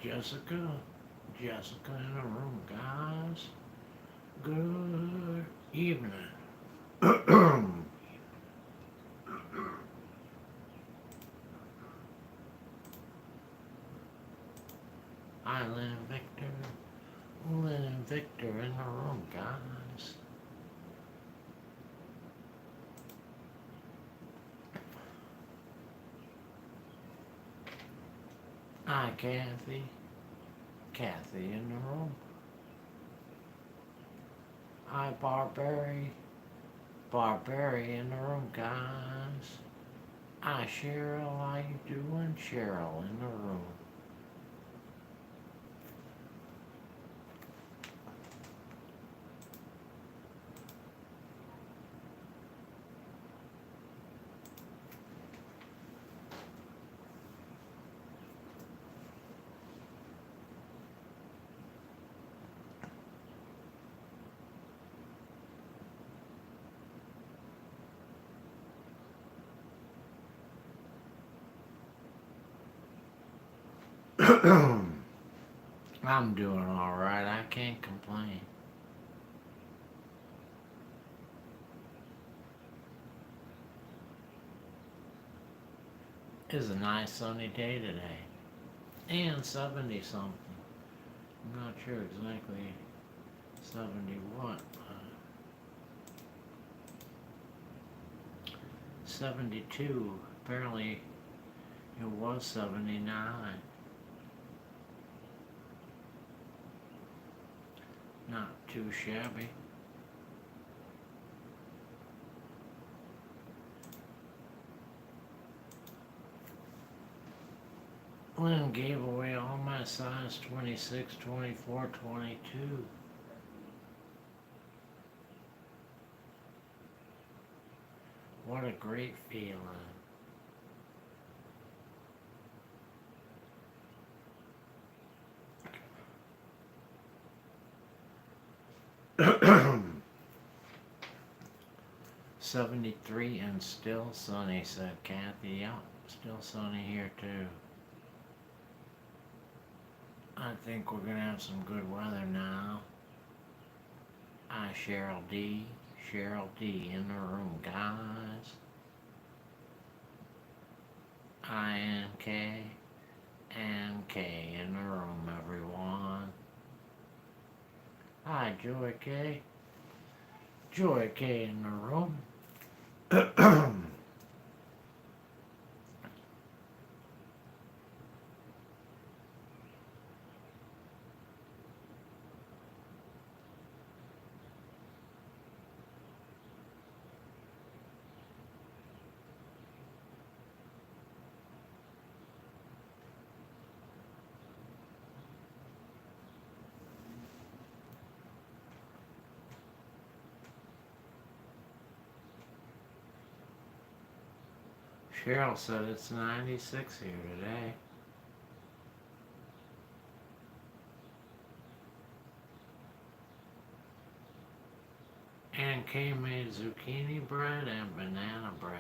Jessica. Jessica in the room, guys. Good evening. Island Victor. Lynn Victor in the room, guys. Hi, Kathy. Kathy in the room. Hi, Barbary. Barbary in the room, guys. Hi, Cheryl. How you doing? Cheryl in the room. I'm doing alright. I can't complain. It's a nice sunny day today. And 70 something. I'm not sure exactly 70 what. 72. Apparently it was 79. Not too shabby. Lynn gave away all my size 26, 24, 22. What a great feeling. '73 and still sunny, said Kathy. Yep, still sunny here too. I think we're gonna have some good weather now. Hi, Cheryl D. Cheryl D in the room, guys. INK and K in the room, everyone. Hi, Joy K. Joy K in the room. Cheryl said it's 96 here today. And Kay made zucchini bread and banana bread.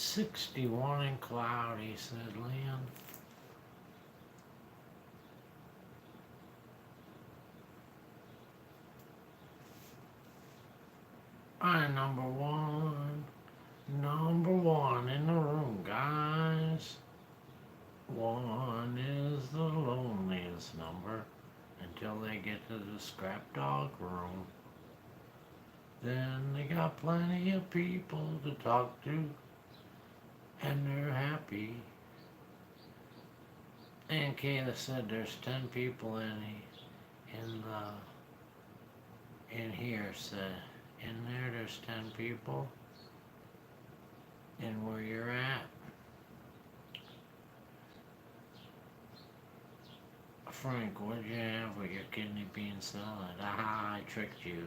'61 and cloudy, said Lynn. Alright, number one. Number one in the room, guys. One is the loneliest number until they get to the scrap dog room. Then they got plenty of people to talk to, and they're happy. And Kayla said there's 10 people in here. Said in there's 10 people. And where you're at. Frank, what'd you have with your kidney bean salad? Aha, I tricked you.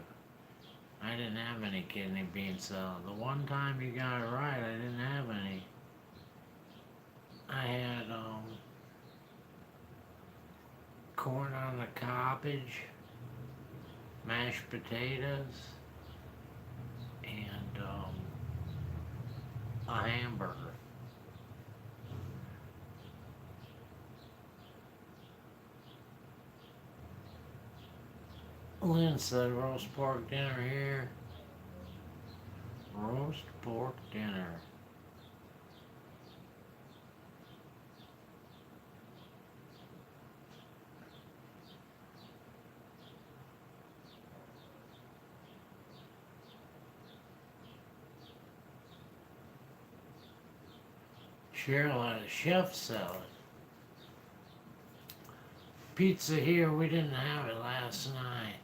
I didn't have any kidney bean salad. The one time you got it right, I didn't have any. I had corn on the cabbage, mashed potatoes, and a hamburger. Lynn said roast pork dinner here. Roast pork dinner. Cheryl had a chef salad. Pizza here, we didn't have it last night.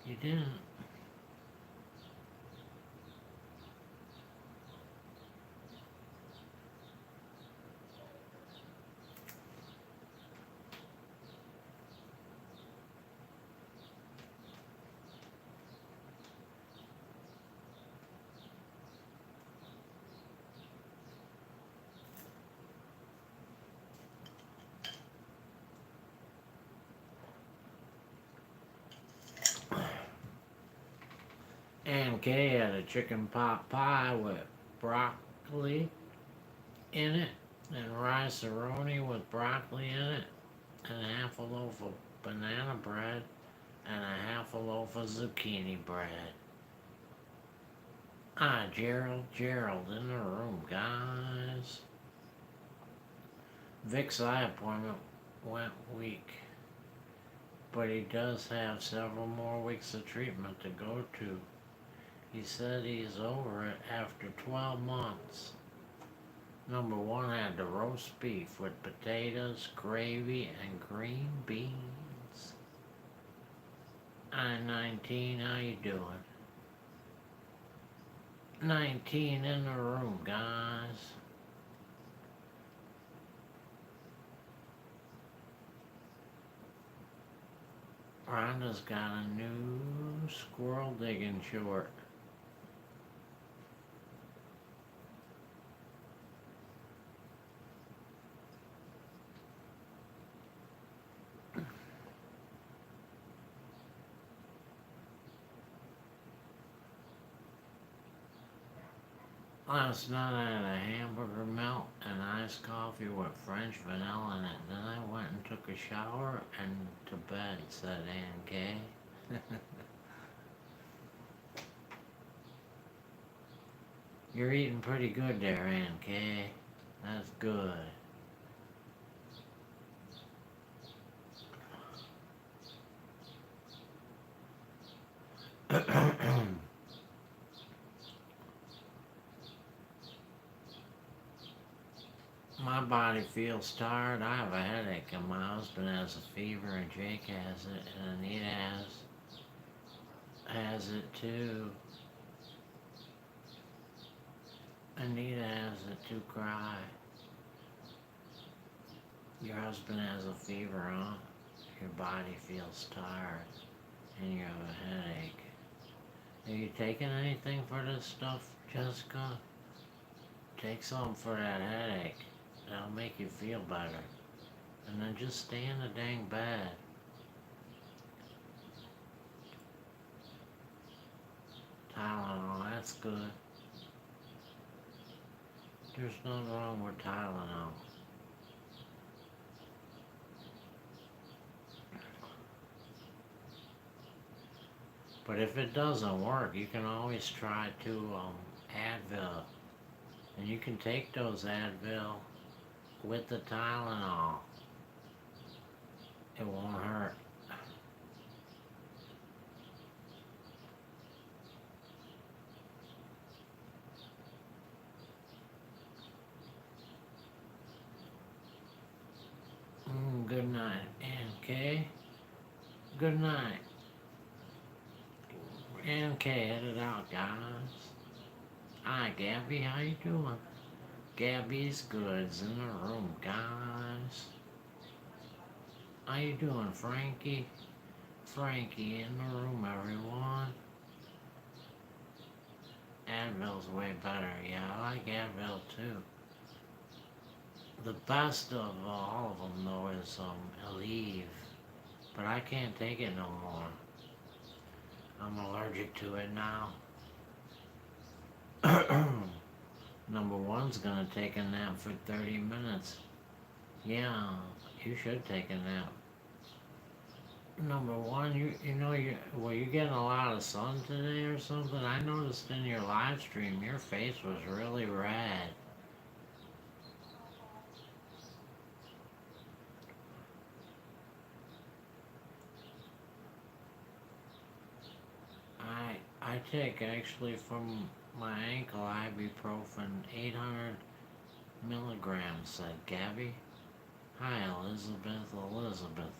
You didn't? Aunt Kay had a chicken pot pie with broccoli in it, and rice-a-roni with broccoli in it, and half a loaf of banana bread, and a half a loaf of zucchini bread. Ah, Gerald in the room, guys. Vic's eye appointment went weak, but he does have several more weeks of treatment to go to. He said he's over it after 12 months. Number one had the roast beef with potatoes, gravy, and green beans. I'm 19, how you doing? 19 in the room, guys. Rhonda's got a new squirrel digging short. Last night I had a hamburger melt and iced coffee with French vanilla in it. Then I went and took a shower and to bed, said Aunt Kay. You're eating pretty good there, Aunt Kay. That's good. My body feels tired. I have a headache, and my husband has a fever, and Jake has it, and Anita has it too. Anita has it too. Cry. Your husband has a fever, huh? Your body feels tired, and you have a headache. Are you taking anything for this stuff, Jessica? Take some for that headache. That'll make you feel better. And then just stay in the dang bed. Tylenol, that's good. There's nothing wrong with Tylenol. But if it doesn't work, you can always try Advil. And you can take those Advil with the Tylenol. It won't hurt. Good night, Aunt Kay. Good night. Aunt Kay, headed out, guys. Hi, Gabby, how you doing? Gabby's Goods in the room, guys. How you doing, Frankie? Frankie in the room, everyone. Advil's way better. Yeah, I like Advil too. The best of all of them, though, is Aleve. But I can't take it no more. I'm allergic to it now. Number one's gonna take a nap for 30 minutes. Yeah, you should take a nap. Number one, were you getting a lot of sun today or something? I noticed in your live stream your face was really red. I take actually from my ankle ibuprofen 800 milligrams, said Gabby. Hi Elizabeth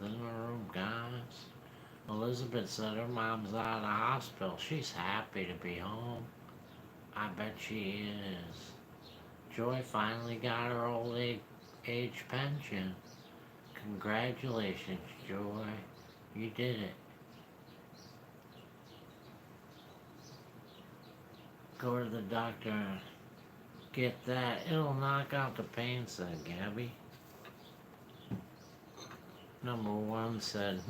in the room, guys. Elizabeth said her mom's out of the hospital. She's happy to be home. I bet she is. Joy finally got her old age pension. Congratulations, Joy. You did it. Go to the doctor and get that. It'll knock out the pain, said Gabby. Number one said,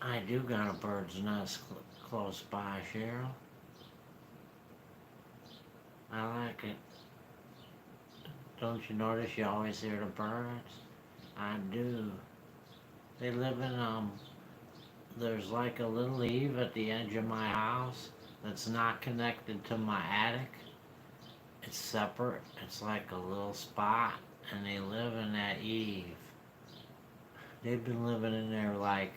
I do got a bird's nest close by, Cheryl. I like it. Don't you notice you always hear the birds? I do. They live in, there's like a little eave at the edge of my house that's not connected to my attic. It's separate. It's like a little spot, and they live in that eave. They've been living in there like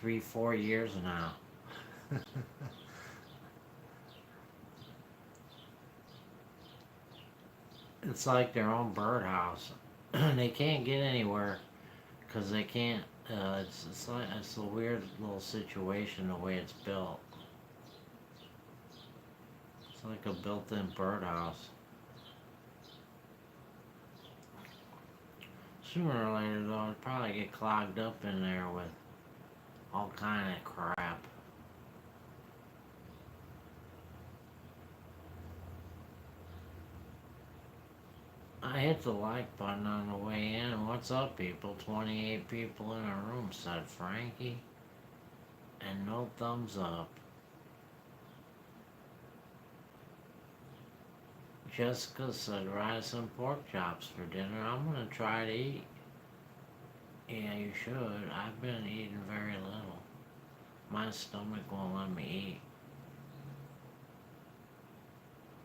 3-4 years now. It's like their own birdhouse. They can't get anywhere because they can't. It's a weird little situation the way it's built. It's like a built-in birdhouse. Sooner or later, though, it'll probably get clogged up in there with all kind of crap. I hit the like button on the way in. What's up, people? 28 people in a room, said Frankie. And no thumbs up. Jessica said rice and pork chops for dinner. I'm gonna try to eat. Yeah, you should. I've been eating very little. My stomach won't let me eat.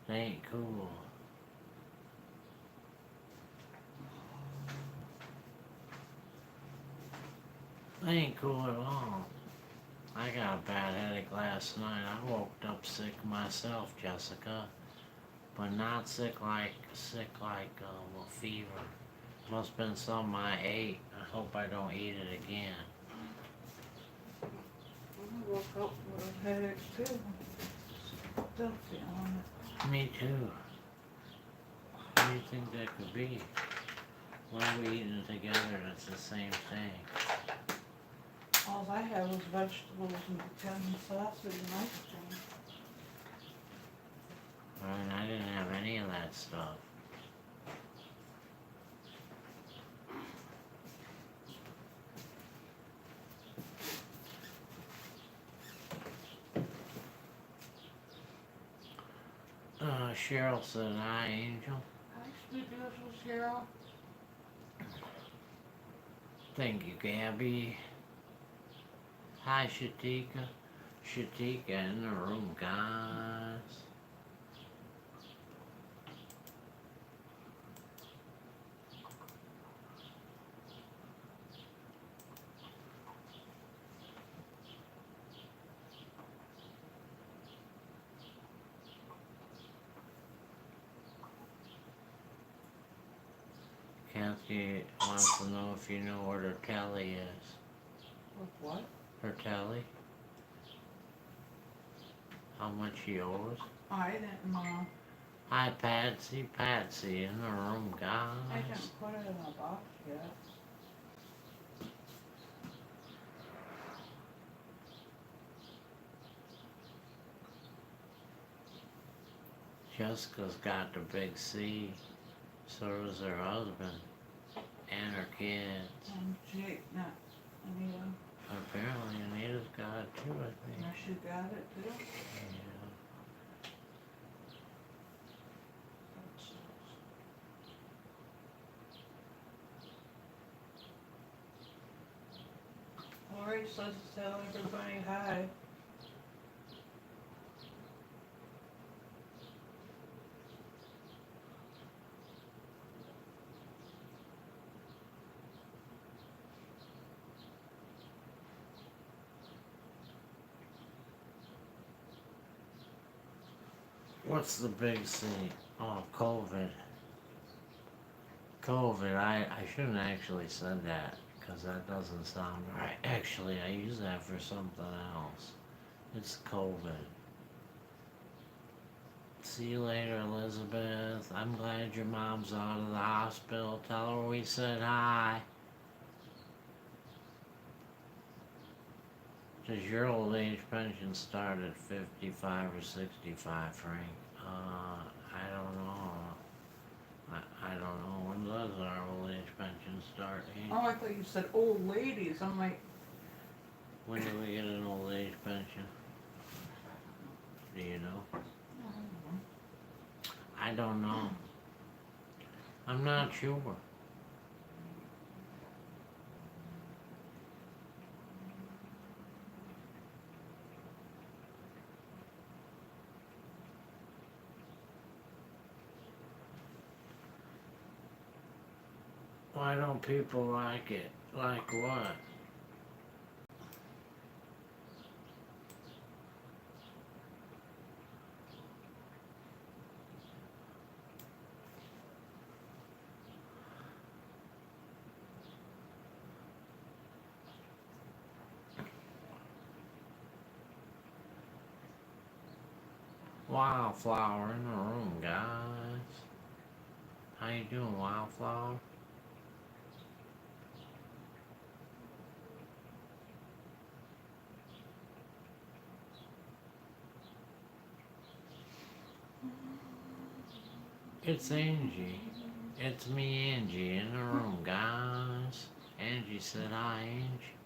They ain't cool. They ain't cool at all. I got a bad headache last night. I woke up sick myself, Jessica. But not sick like a fever. Must have been something I ate. I hope I don't eat it again. I woke up with a headache too. Still feeling it. Me too. What do you think that could be? When we eating together, it's the same thing. All I had was vegetables and Italian sausage and ice cream. And I didn't have any of that stuff. Cheryl said, hi, Angel. Hi, sweet beautiful Cheryl. Thank you, Gabby. Hi, Shatika. Shatika in the room, guys. Kathy wants to know if you know what her tally is. What? Her tally? How much she owes? I didn't know. Hi, Patsy, Patsy in the room, I guys. didn't put it in a box yet. Jessica's got the big C. So does her husband and her kids. And Jake, not Anita. Apparently, Anita's got it too, I think. No, she got it too. Yeah. Lori says to tell everybody hi. What's the big C? Oh, COVID. COVID. I shouldn't actually said that because that doesn't sound right. Actually, I use that for something else. It's COVID. See you later, Elizabeth. I'm glad your mom's out of the hospital. Tell her we said hi. Does your old age pension start at 55 or 65, Frank? I don't know. I don't know. When does our old age pension start? Oh, I thought you said old ladies. I'm like, When do we get an old age pension? Do you know? I don't know. I'm not sure. Why don't people like it? Like what? Wildflower in the room, guys. How you doing, Wildflower? It's Angie. It's me, Angie, in the room, guys. Angie said hi, Angie.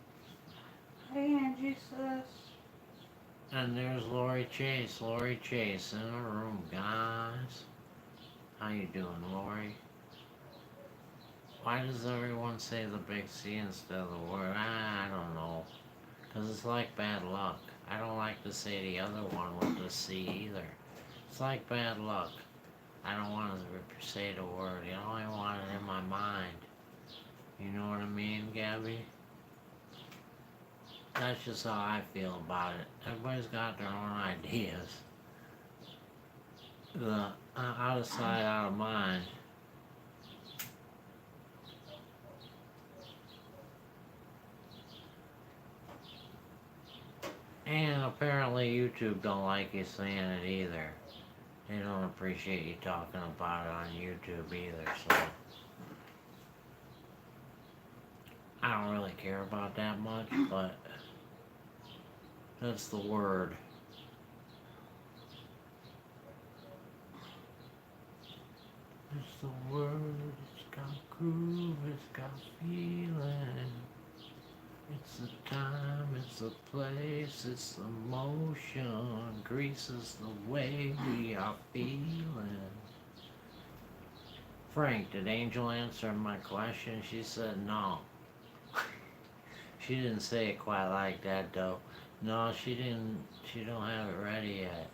hey Angie sis. And there's Lori Chase. Lori Chase in the room, guys. How you doing, Lori? Why does everyone say the big C instead of the word? I don't know. Because it's like bad luck. I don't like to say the other one with the C either. It's like bad luck. I don't want to say the word. I only want it in my mind. You know what I mean, Gabby? That's just how I feel about it. Everybody's got their own ideas. The out of sight, out of mind. And apparently YouTube don't like you saying it either. They don't appreciate you talking about it on YouTube either, so I don't really care about that much, but that's the word. It's the word, it's got groove, it's got feeling. It's the time, it's the place, it's the motion. Grease is the way we are feeling. Frank, did Angel answer my question? She said no. She didn't say it quite like that though. No, she didn't. She don't have it ready yet.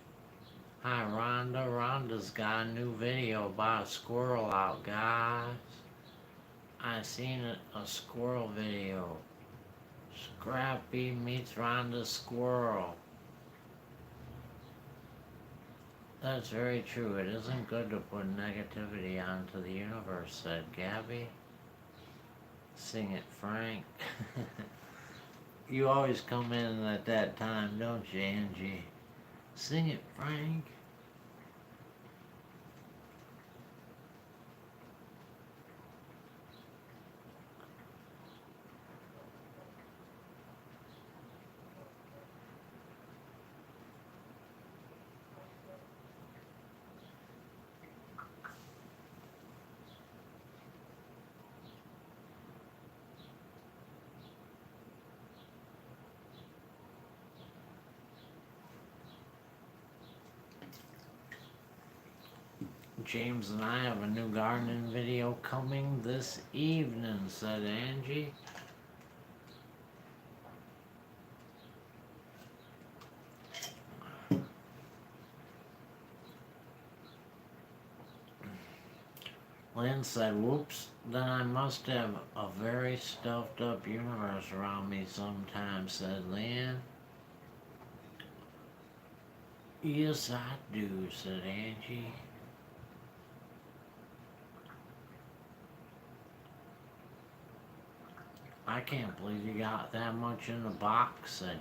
Hi, Rhonda. Rhonda's got a new video about a squirrel out, guys. I seen a squirrel video. Scrappy meets Rhonda's squirrel. That's very true. It isn't good to put negativity onto the universe, said Gabby. Sing it, Frank. You always come in at that time, don't you, Angie? Sing it, Frank. James and I have a new gardening video coming this evening, said Angie. Lynn said, whoops, then I must have a very stuffed up universe around me sometimes, said Lynn. Yes, I do, said Angie. I can't believe you got that much in the box, said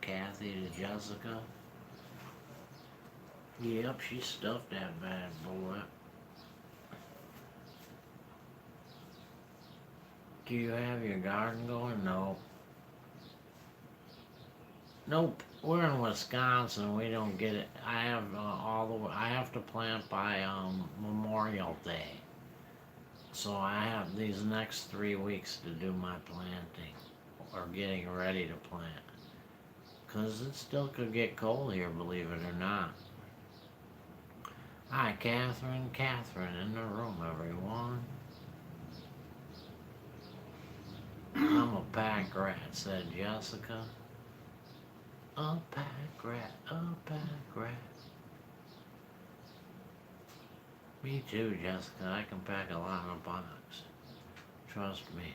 Kathy to Jessica. Yep, she stuffed that bad boy. Do you have your garden going? No. Nope. We're in Wisconsin. We don't get it. I have I have to plant by Memorial Day. So I have these next 3 weeks to do my planting or getting ready to plant. 'Cause it still could get cold here, believe it or not. Hi, Catherine. Catherine in the room, everyone. I'm a pack rat, said Jessica. A pack rat, a pack rat. Me too, Jessica. I can pack a lot in a box. Trust me.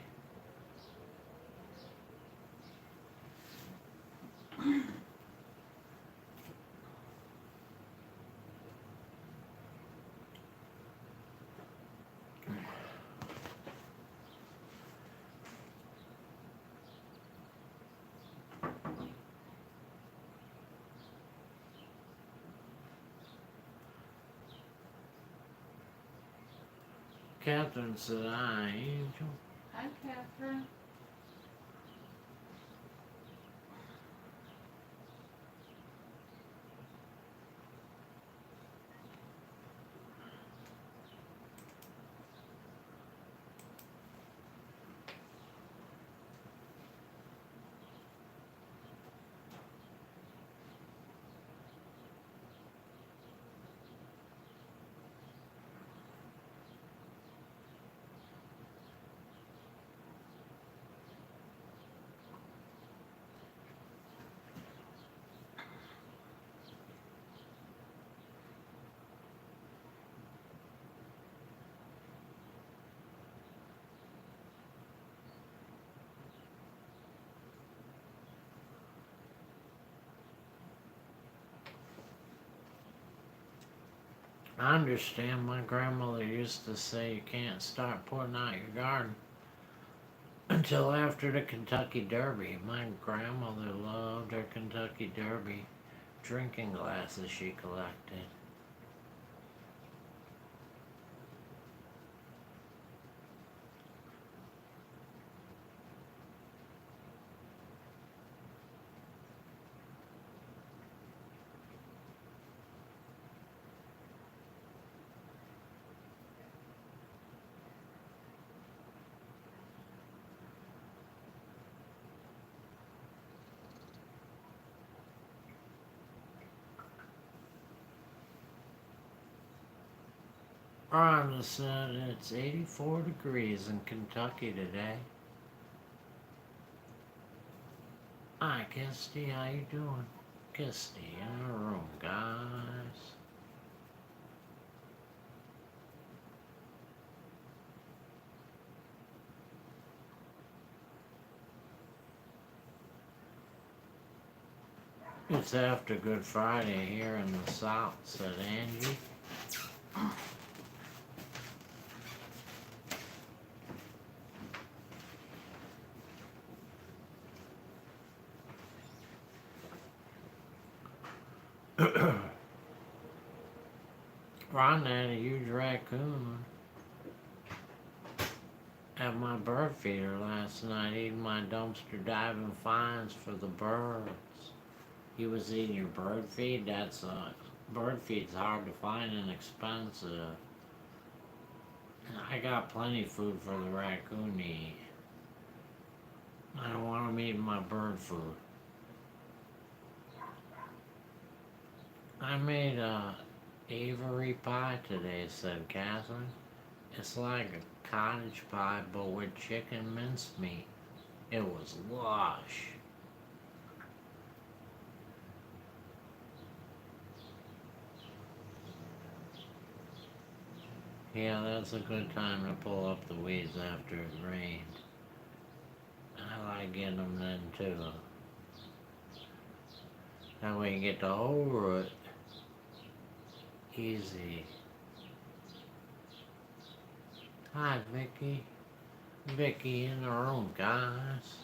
Catherine said, hi, Angel. Hi, Catherine. I understand my grandmother used to say you can't start putting out your garden until after the Kentucky Derby. My grandmother loved her Kentucky Derby drinking glasses she collected. Rhonda said it's 84 degrees in Kentucky today. Hi, Kisty, how you doing? Kisty in the room, guys. It's after Good Friday here in the South, said Angie. Rhonda had a huge raccoon at my bird feeder last night, eating my dumpster diving finds for the birds. He was eating your bird feed? Bird feed's hard to find and expensive. And I got plenty of food for the raccoon to eat. I don't want him eating my bird food. I made Avery pie today, said Catherine. It's like a cottage pie, but with chicken mincemeat. It was lush. Yeah, that's a good time to pull up the weeds after it rained. I like getting them then too. That way you get the whole root. Easy. Hi, Vicky. Vicky in the room, guys.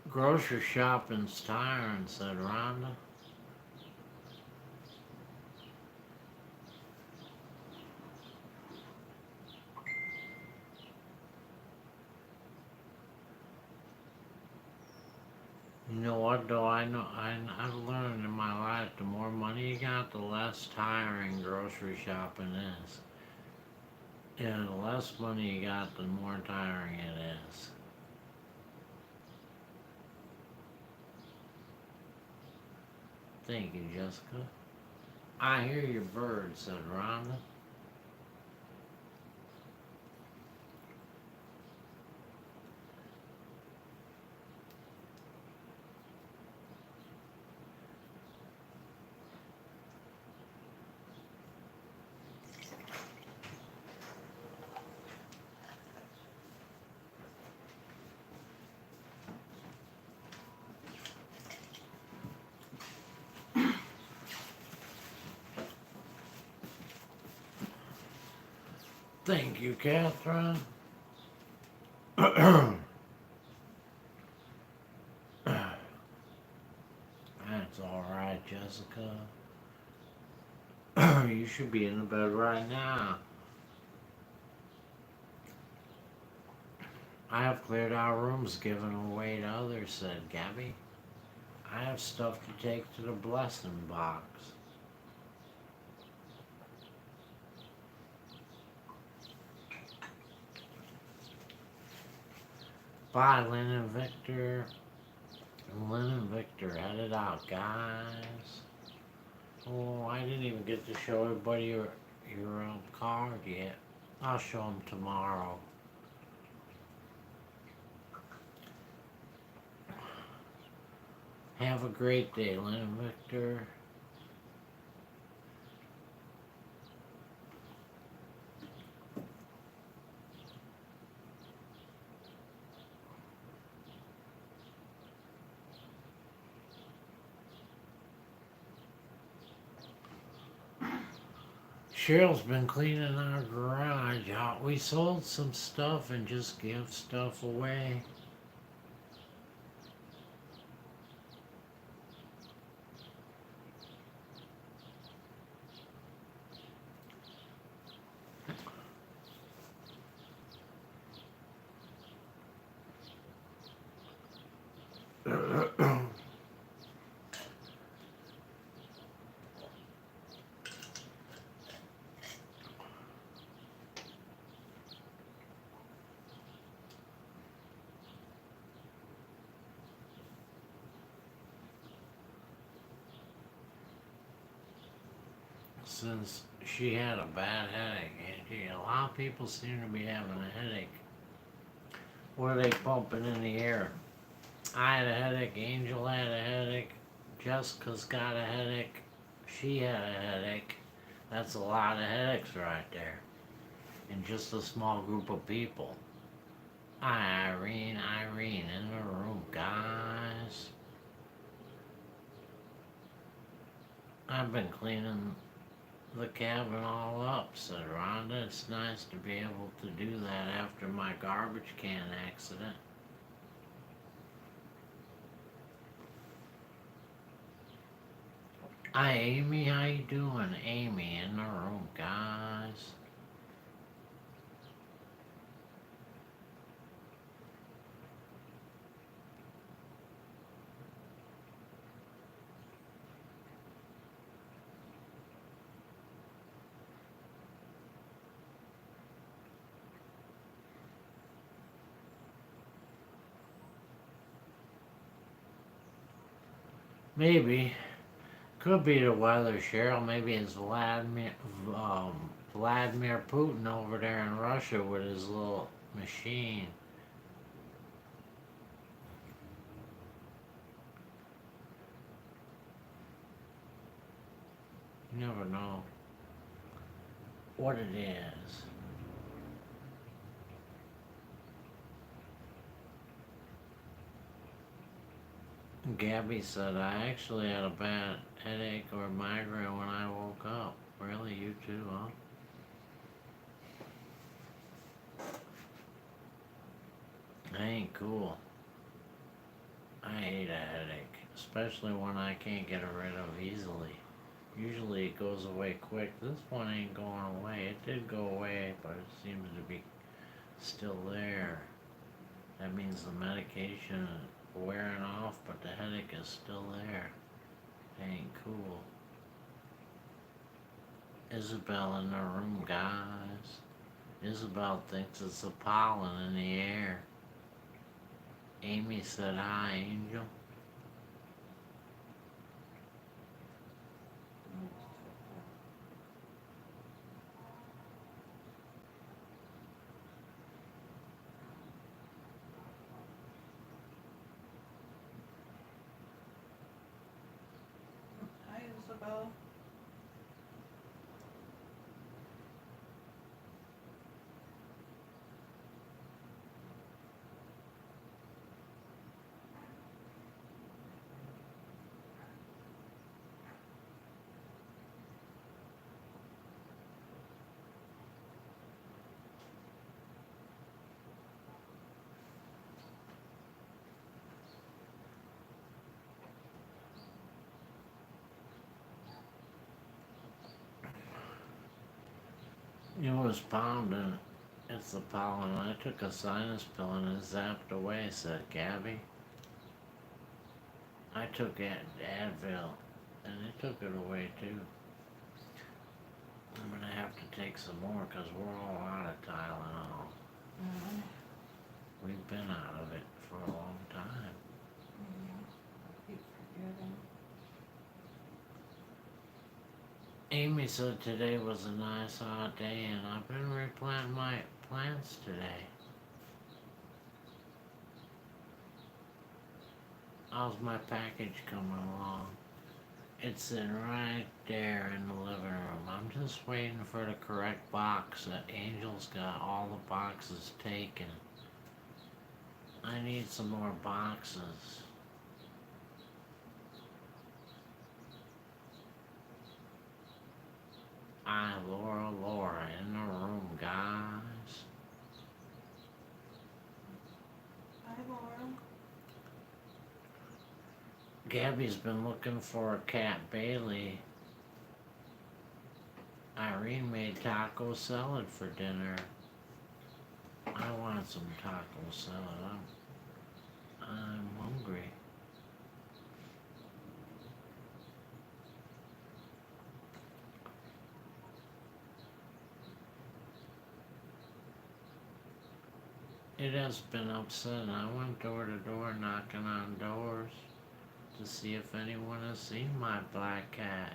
Grocery shopping's tiring, said Rhonda. You know what though, I've learned in my life the more money you got, the less tiring grocery shopping is. And the less money you got, the more tiring it is. Thank you, Jessica. I hear your bird, said Rhonda. Thank you, Catherine. That's all right, Jessica. You should be in the bed right now. I have cleared out rooms given away to others, said Gabby. I have stuff to take to the blessing box. Bye, Lynn and Victor. Lynn and Victor headed out, guys. Oh, I didn't even get to show everybody your card yet. I'll show them tomorrow. Have a great day, Lynn and Victor. Cheryl's been cleaning our garage out. We sold some stuff and just give stuff away. Since she had a bad headache, a lot of people seem to be having a headache. What are they pumping in the air? I had a headache, Angel had a headache, Jessica's got a headache, she had a headache. That's a lot of headaches right there. In just a small group of people. Hi, Irene in the room, guys. I've been cleaning the cabin all up, said Rhonda. It's nice to be able to do that after my garbage can accident. Hi, Amy. How you doing? Amy in the room, guys. Maybe. Could be the weather, Cheryl. Maybe it's Vladimir Putin over there in Russia with his little machine. You never know what it is. Gabby said, I actually had a bad headache or migraine when I woke up. Really? You too, huh? That ain't cool. I hate a headache, especially when I can't get it rid of easily. Usually it goes away quick. This one ain't going away. It did go away, but it seems to be still there. That means the medication is wearing off, but the headache is still there. Ain't cool. Isabel in the room, guys. Isabel thinks it's the pollen in the air. Amy said hi, Angel. Hi, Isabel. It was pounding. It's the pollen. I took a sinus pill and it zapped away, said Gabby. I took Advil and it took it away too. I'm gonna have to take some more because we're all out of Tylenol. Mm-hmm. We've been out of it for a long time. I keep forgetting. Amy said today was a nice hot day and I've been replanting my plants today. How's my package coming along? It's in right there in the living room. I'm just waiting for the correct box. Angel's got all the boxes taken. I need some more boxes. Laura in the room, guys. Hi, Laura. Gabby's been looking for a cat Bailey. Irene made taco salad for dinner. I want some taco salad. I'm hungry. It has been upsetting. I went door to door knocking on doors to see if anyone has seen my black cat.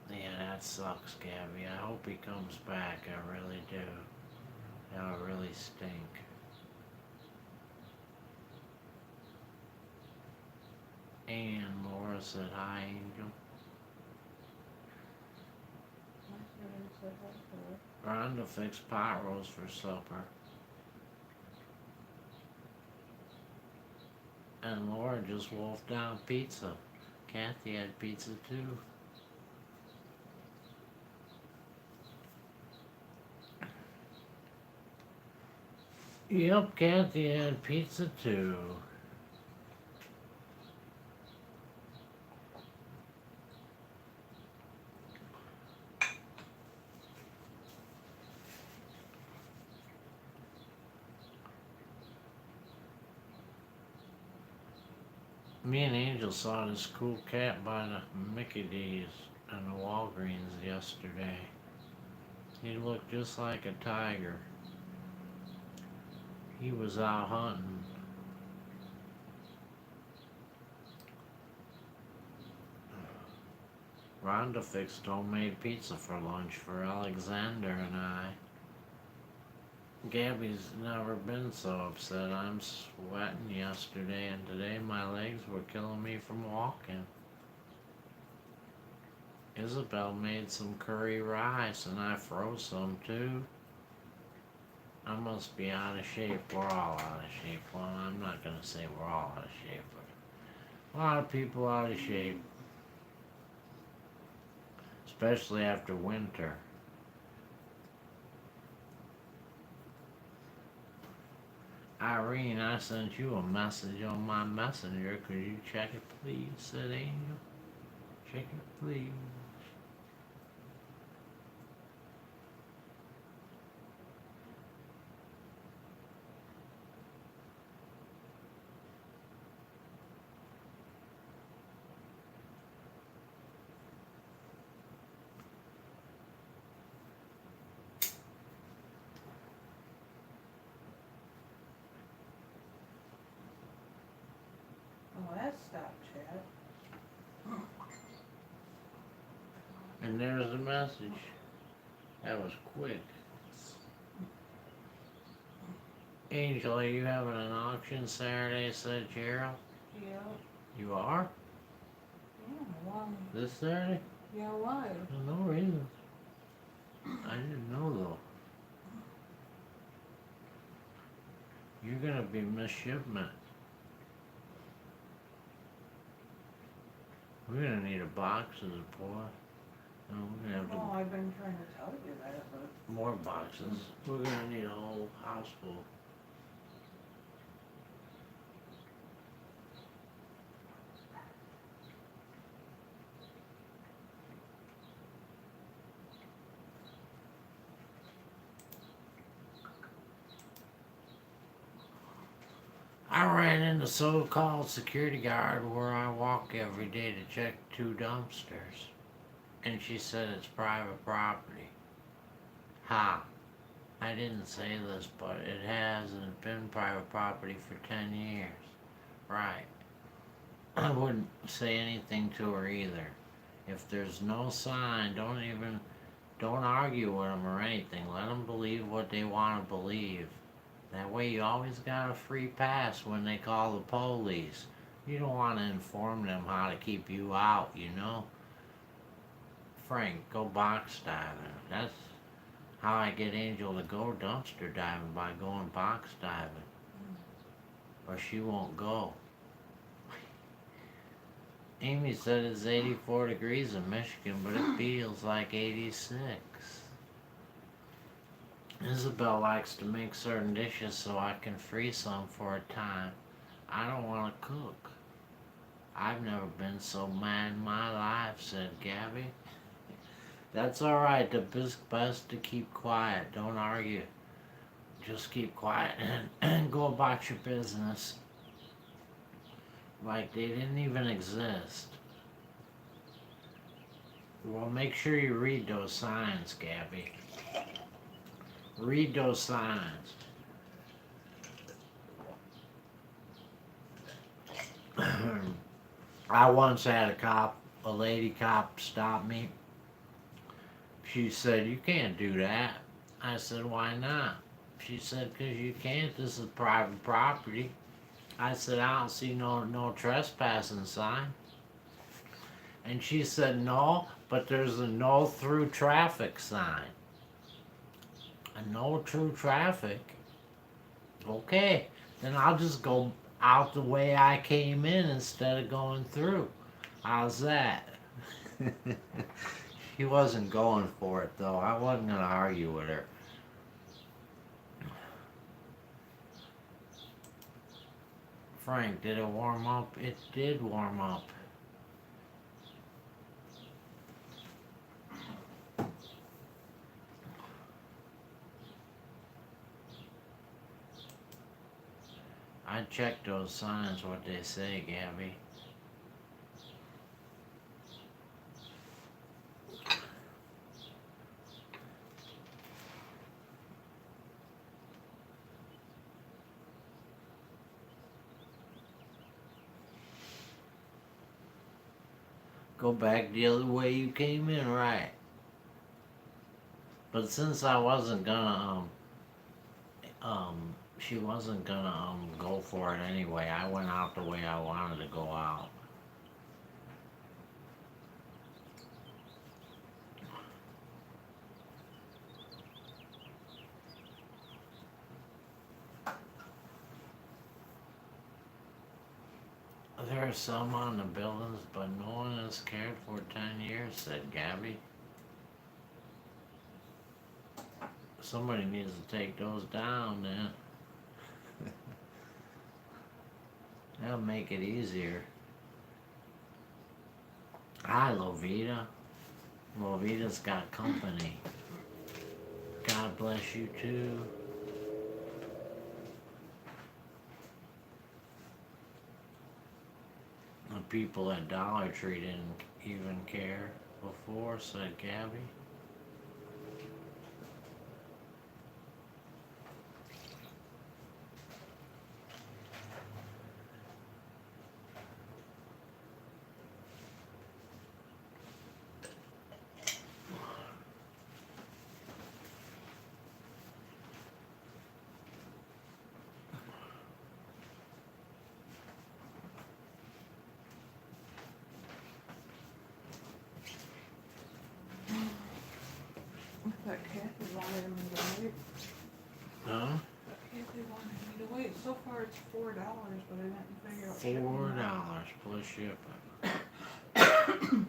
Yeah, that sucks, Gabby. I hope he comes back. I really do. That would really stink. And Laura said, hi, Angel. Rhonda fixed pot roast for supper. And Laura just wolfed down pizza. Kathy had pizza too. Yep, Kathy had pizza too. Me and Angel saw this cool cat by the Mickey D's and the Walgreens yesterday. He looked just like a tiger. He was out hunting. Rhonda fixed homemade pizza for lunch for Alexander and I. Gabby's never been so upset. I'm sweating yesterday and today my legs were killing me from walking. Isabel made some curry rice and I froze some too. I must be out of shape. We're all out of shape. Well, I'm not gonna say we're all out of shape, but a lot of people out of shape. Especially after winter. Irene, I sent you a message on my messenger. Could you check it, please? Said Angel. Check it, please. Oh, that stopped chat. And there's the message. That was quick. Angel, are you having an auction Saturday? Said Gerald. Yeah. You are? Yeah, why? This Saturday? Yeah, why? For no reason. I didn't know though. You're gonna be missed shipment. We're gonna need a box of the boy. And we're gonna have Oh, I've been trying to tell you that, but more boxes. We're gonna need a whole house full. I ran into so-called security guard where I walk every day to check 2 dumpsters. And she said it's private property. Ha! I didn't say this, but it hasn't been private property for 10 years. Right. I wouldn't say anything to her either. If there's no sign, don't argue with them or anything. Let them believe what they want to believe. That way you always got a free pass when they call the police. You don't want to inform them how to keep you out, you know? Frank, go box diving. That's how I get Angel to go dumpster diving, by going box diving. Or she won't go. Amy said it's 84 degrees in Michigan, but it feels like 86. Isabel likes to make certain dishes so I can freeze some for a time. I don't want to cook. I've never been so mad in my life, said Gabby. That's alright, the best to keep quiet. Don't argue. Just keep quiet and go about your business. Like they didn't even exist. Well, make sure you read those signs, Gabby. Read those signs. I once had a lady cop stop me. She said, "You can't do that." I said, "Why not?" She said, "'Cause you can't. This is private property." I said, "I don't see no trespassing sign." And she said, "No, but there's a no through traffic sign." A no through traffic? Okay, then I'll just go out the way I came in instead of going through. How's that? She wasn't going for it though. I wasn't gonna argue with her. Frank, did it warm up? It did warm up. I checked those signs, what they say, Gabby. Go back the other way you came in, right? But since I wasn't gonna, she wasn't gonna, go for it anyway, I went out the way I wanted to go out. There are some on the buildings, but no one has cared for 10 years, said Gabby. Somebody needs to take those down then. That'll make it easier. Hi, Lovita. Lovita's got company. God bless you too. The people at Dollar Tree didn't even care before, said Gabby. That Kathy wanted me to wait. Huh? Kathy wanted me to wait. So far it's $4, but I didn't figure out shipping. $4 plus shipping.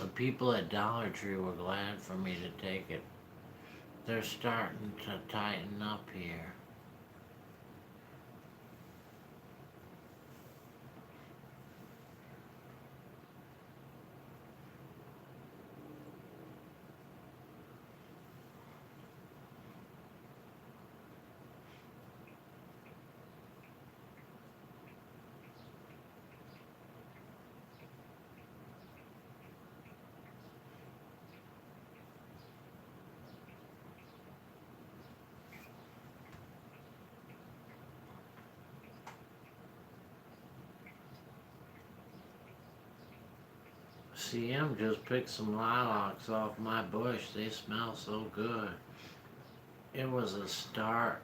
The people at Dollar Tree were glad for me to take it. They're starting to tighten up here. CM just picked some lilacs off my bush. They smell so good. It was a start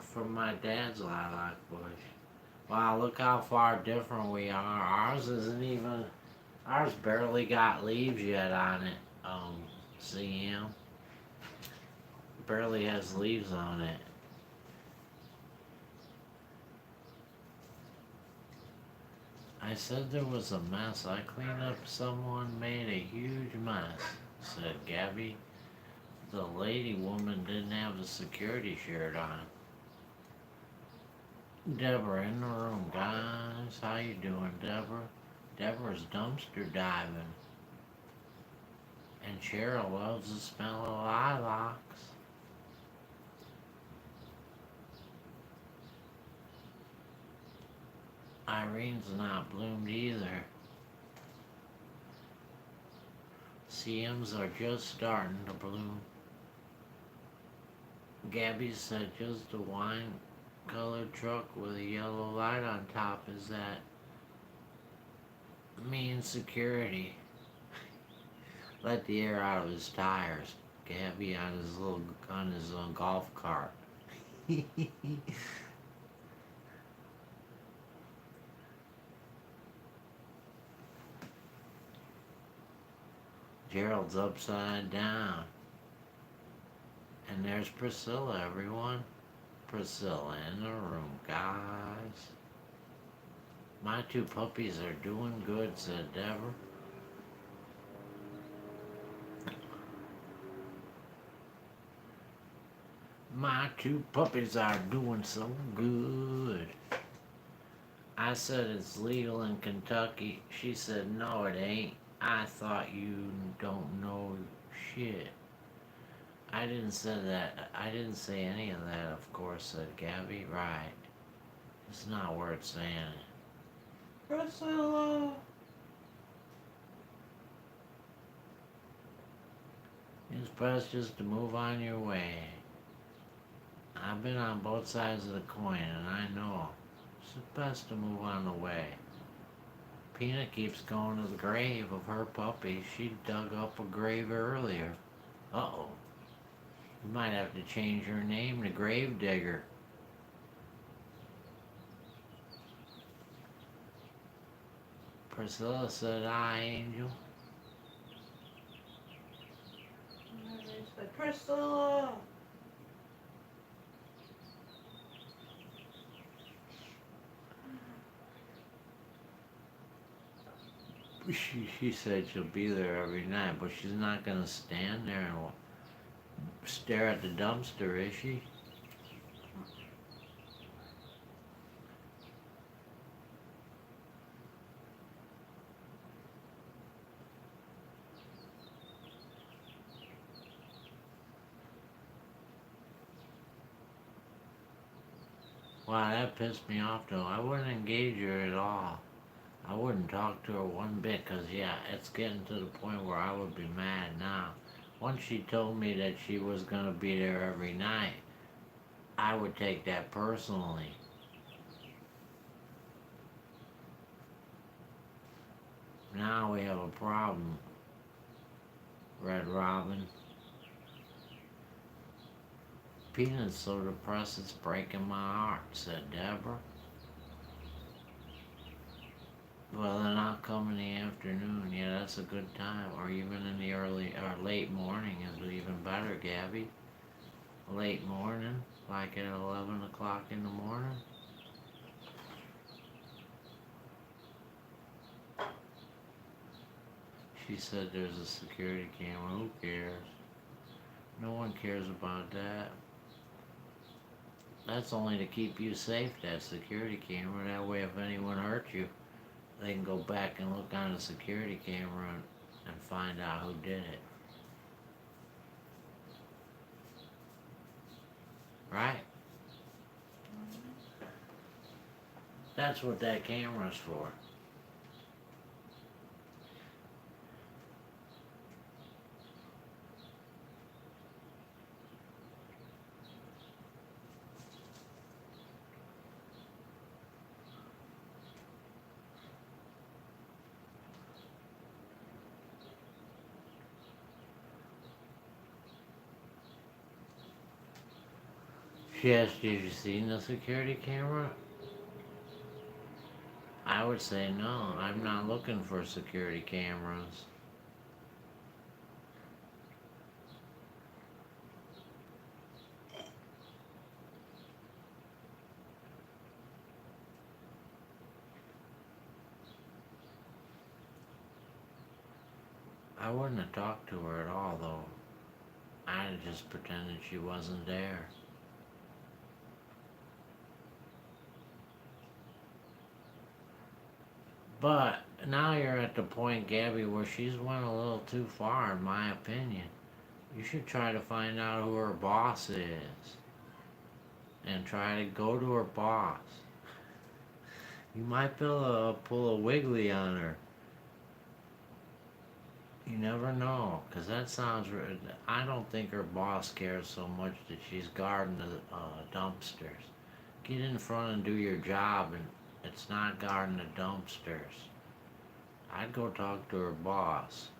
from my dad's lilac bush. Wow, look how far different we are. Ours isn't even, ours barely got leaves yet on it. CM. Barely has leaves on it. I said there was a mess. I cleaned up, someone made a huge mess, said Gabby. The lady woman didn't have the security shirt on. Deborah in the room, guys. How you doing, Deborah? Deborah's dumpster diving. And Cheryl loves the smell of lilacs. Irene's not bloomed either. CMs are just starting to bloom. Gabby said just a wine colored truck with a yellow light on top. Is that mean security? Let the air out of his tires. Gabby on his golf cart. Gerald's upside down. And there's Priscilla, everyone. Priscilla in the room, guys. My two puppies are doing good, said Deborah. My two puppies are doing so good. I said it's legal in Kentucky. She said, no, it ain't. I thought you don't know shit. I didn't say that. I didn't say any of that, of course, said Gabby. Right. It's not worth saying. Priscilla. It's best just to move on your way. I've been on both sides of the coin, and I know it's best to move on the way. Peanut keeps going to the grave of her puppy. She dug up a grave earlier. Uh-oh. You might have to change her name to Grave Digger. Priscilla said, "Hi, Angel." And they said, Priscilla. She said she'll be there every night, but she's not going to stand there and stare at the dumpster, is she? Wow, that pissed me off though. I wouldn't engage her at all. I wouldn't talk to her one bit because, yeah, it's getting to the point where I would be mad now. Once she told me that she was going to be there every night, I would take that personally. Now we have a problem, Red Robin. Peanut's so depressed it's breaking my heart, said Deborah. Well, then I'll come in the afternoon. Yeah, that's a good time. Or even in the early or late morning is even better, Gabby. Late morning, like at 11 o'clock in the morning. She said there's a security camera. Who cares? No one cares about that. That's only to keep you safe, that security camera. That way if anyone hurts you, they can go back and look on the security camera and find out who did it. Right? That's what that camera's for. She asked, "Did you see the security camera?" I would say no, I'm not looking for security cameras. I wouldn't have talked to her at all though. I'd have just pretended she wasn't there. But now you're at the point, Gabby, where she's went a little too far, in my opinion. You should try to find out who her boss is and try to go to her boss. You might be able to pull a wiggly on her. You never know, 'cause that sounds. I don't think her boss cares so much that she's guarding the dumpsters. Get in front and do your job, and it's not guarding the dumpsters. I'd go talk to her boss.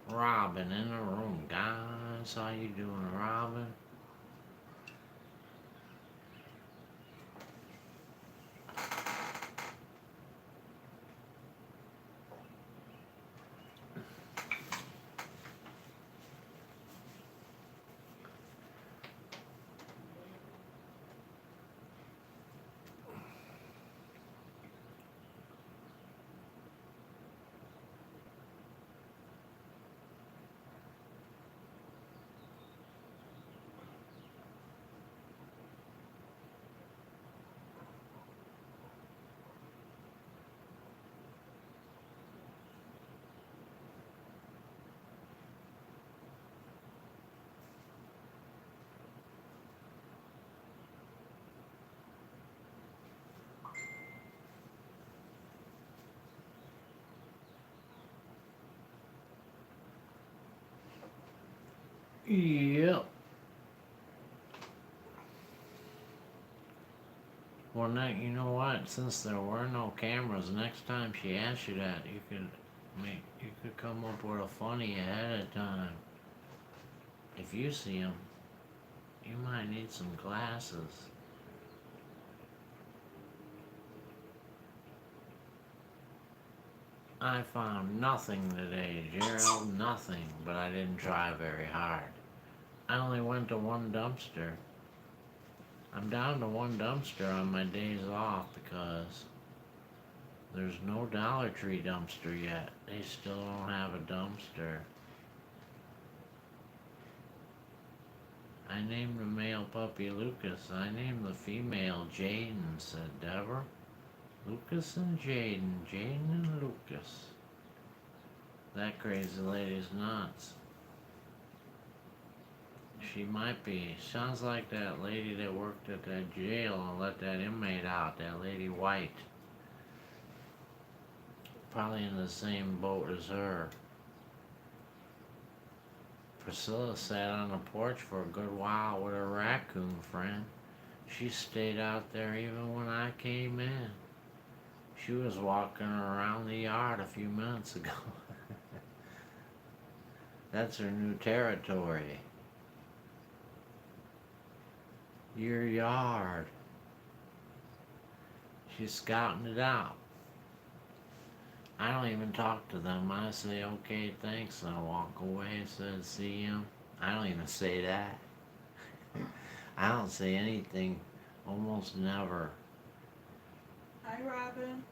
Robin in the room, guys. How you doing, Robin? Yep. Well, you know what? Since there were no cameras, next time she asks you that, you could come up with a funny ahead of time. If you see him, you might need some glasses. I found nothing today, Gerald, nothing, but I didn't try very hard. I only went to one dumpster. I'm down to one dumpster on my days off because there's no Dollar Tree dumpster yet. They still don't have a dumpster. I named the male puppy Lucas. I named the female Jaden, said Deborah. Lucas and Jaden. Jaden and Lucas. That crazy lady's nuts. She might be. Sounds like that lady that worked at that jail and let that inmate out, that lady White. Probably in the same boat as her. Priscilla sat on the porch for a good while with her raccoon friend. She stayed out there even when I came in. She was walking around the yard a few minutes ago. That's her new territory. Your yard. She's scouting it out. I don't even talk to them. I say, okay, thanks, and I walk away, said, see him. I don't even say that. I don't say anything, almost never. Hi, Robin.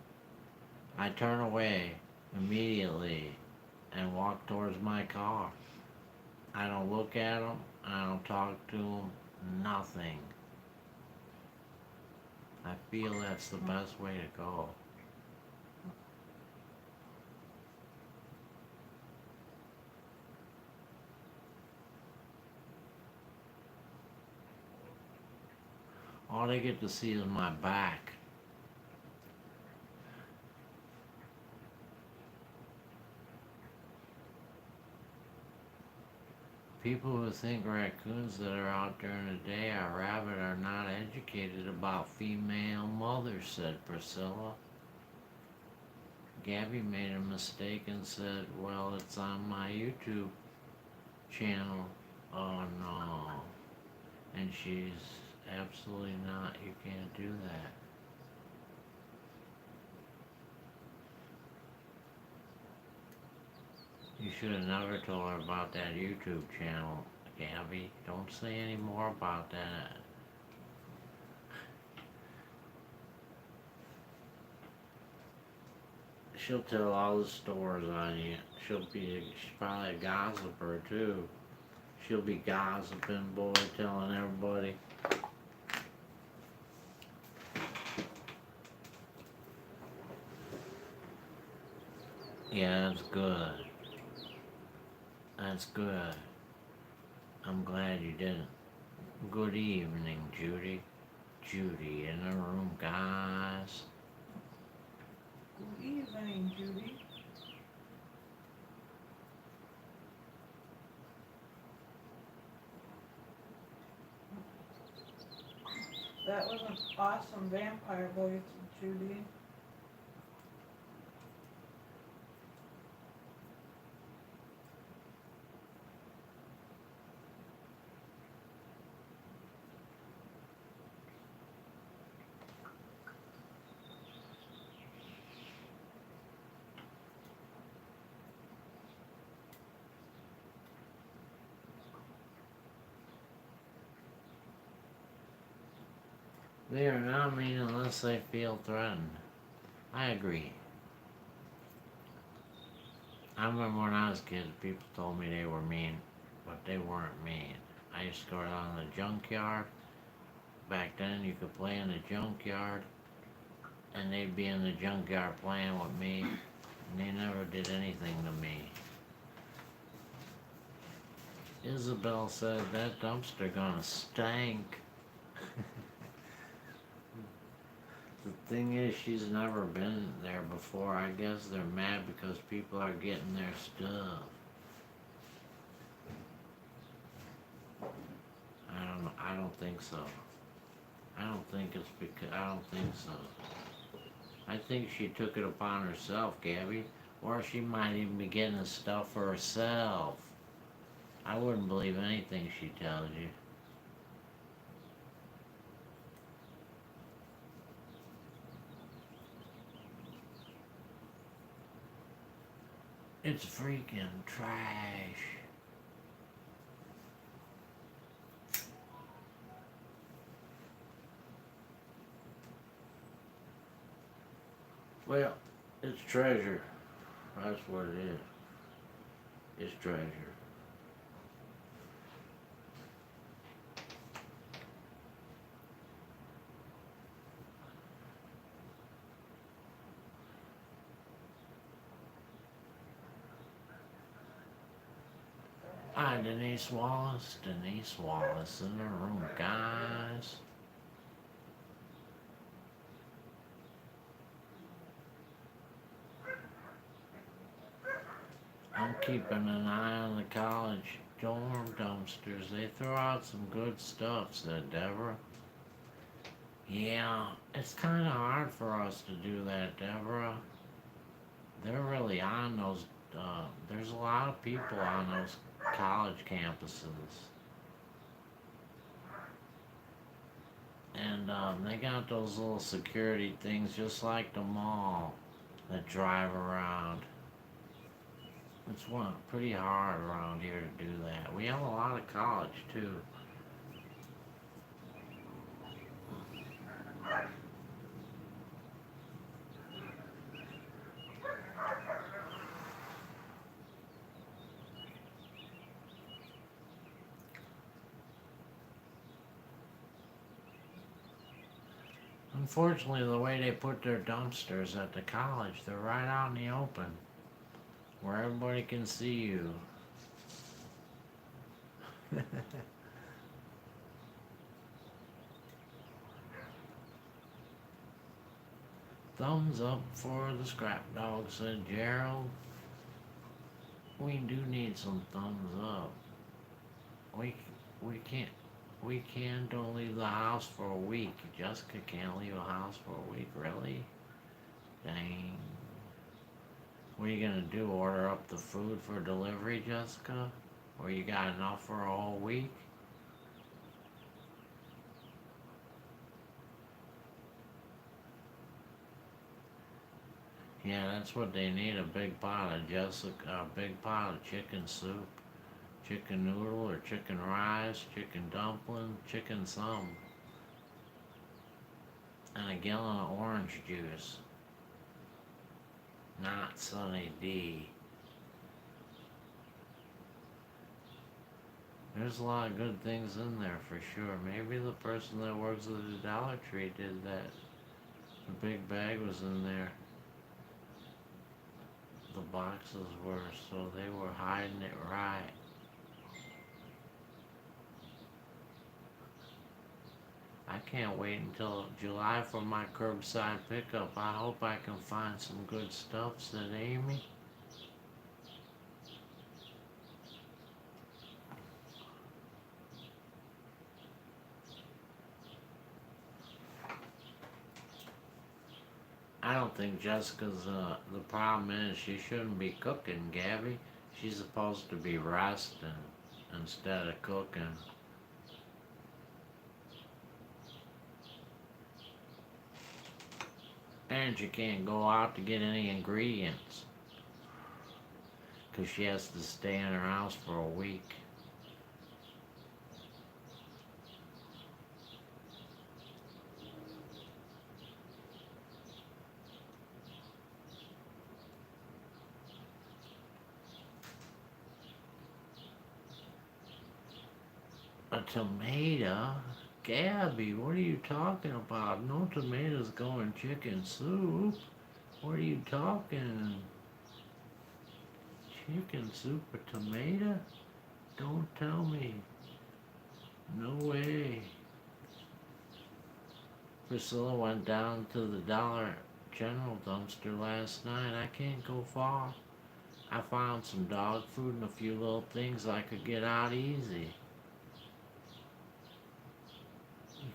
I turn away immediately and walk towards my car. I don't look at them, I don't talk to them, nothing. I feel that's the best way to go. All they get to see is my back. People who think raccoons that are out during the day are rabid are not educated about female mothers, said Priscilla. Gabby made a mistake and said, well, it's on my YouTube channel. Oh no. And she's absolutely not. You can't do that. You should have never told her about that YouTube channel, Gabby. Don't say any more about that. She'll tell all the stores on you. She's probably a gossiper too. She'll be gossiping, boy, telling everybody. Yeah, that's good. That's good. I'm glad you didn't. Good evening, Judy. Judy in the room, guys. Good evening, Judy. That was an awesome vampire voice, Judy. They are not mean unless they feel threatened. I agree. I remember when I was a kid, people told me they were mean, but they weren't mean. I used to go down to the junkyard. Back then, you could play in the junkyard, and they'd be in the junkyard playing with me, and they never did anything to me. Isabel said, that dumpster gonna stink. The thing is, she's never been there before. I guess they're mad because people are getting their stuff. I don't know. I don't think so. I don't think it's because, I don't think so. I think she took it upon herself, Gabby. Or she might even be getting the stuff for herself. I wouldn't believe anything she tells you. It's freaking trash. Well, it's treasure. That's what it is. It's treasure. Hi, Denise Wallace. Denise Wallace in the room, guys. I'm keeping an eye on the college dorm dumpsters. They throw out some good stuff, said Deborah. Yeah, it's kind of hard for us to do that, Deborah. They're really on those, there's a lot of people on those college campuses. And they got those little security things just like the mall that drive around. It's pretty hard around here to do that. We have a lot of college too. Unfortunately, the way they put their dumpsters at the college, they're right out in the open, where everybody can see you. Thumbs up for the scrap dog, said Gerald. We do need some thumbs up. We we can't don't leave the house for a week. Jessica can't leave the house for a week, really? Dang. What are you gonna do? Order up the food for delivery, Jessica? Or you got enough for a whole week? Yeah, that's what they need, a big pot of Jessica, a big pot of chicken soup, chicken noodle or chicken rice, chicken dumpling, chicken some, and a gallon of orange juice. Not Sunny D. There's a lot of good things in there for sure. Maybe the person that works at the Dollar Tree did that. The big bag was in there. The boxes were, so they were hiding it right. I can't wait until July for my curbside pickup. I hope I can find some good stuff, said Amy. I don't think Jessica's, the problem is she shouldn't be cooking, Gabby. She's supposed to be resting instead of cooking. And she can't go out to get any ingredients because she has to stay in her house for a week. A tomato? Gabby, what are you talking about? No tomatoes go in chicken soup. What are you talking? Chicken soup with tomato? Don't tell me. No way. Priscilla went down to the Dollar General dumpster last night. I can't go far. I found some dog food and a few little things I could get out easy.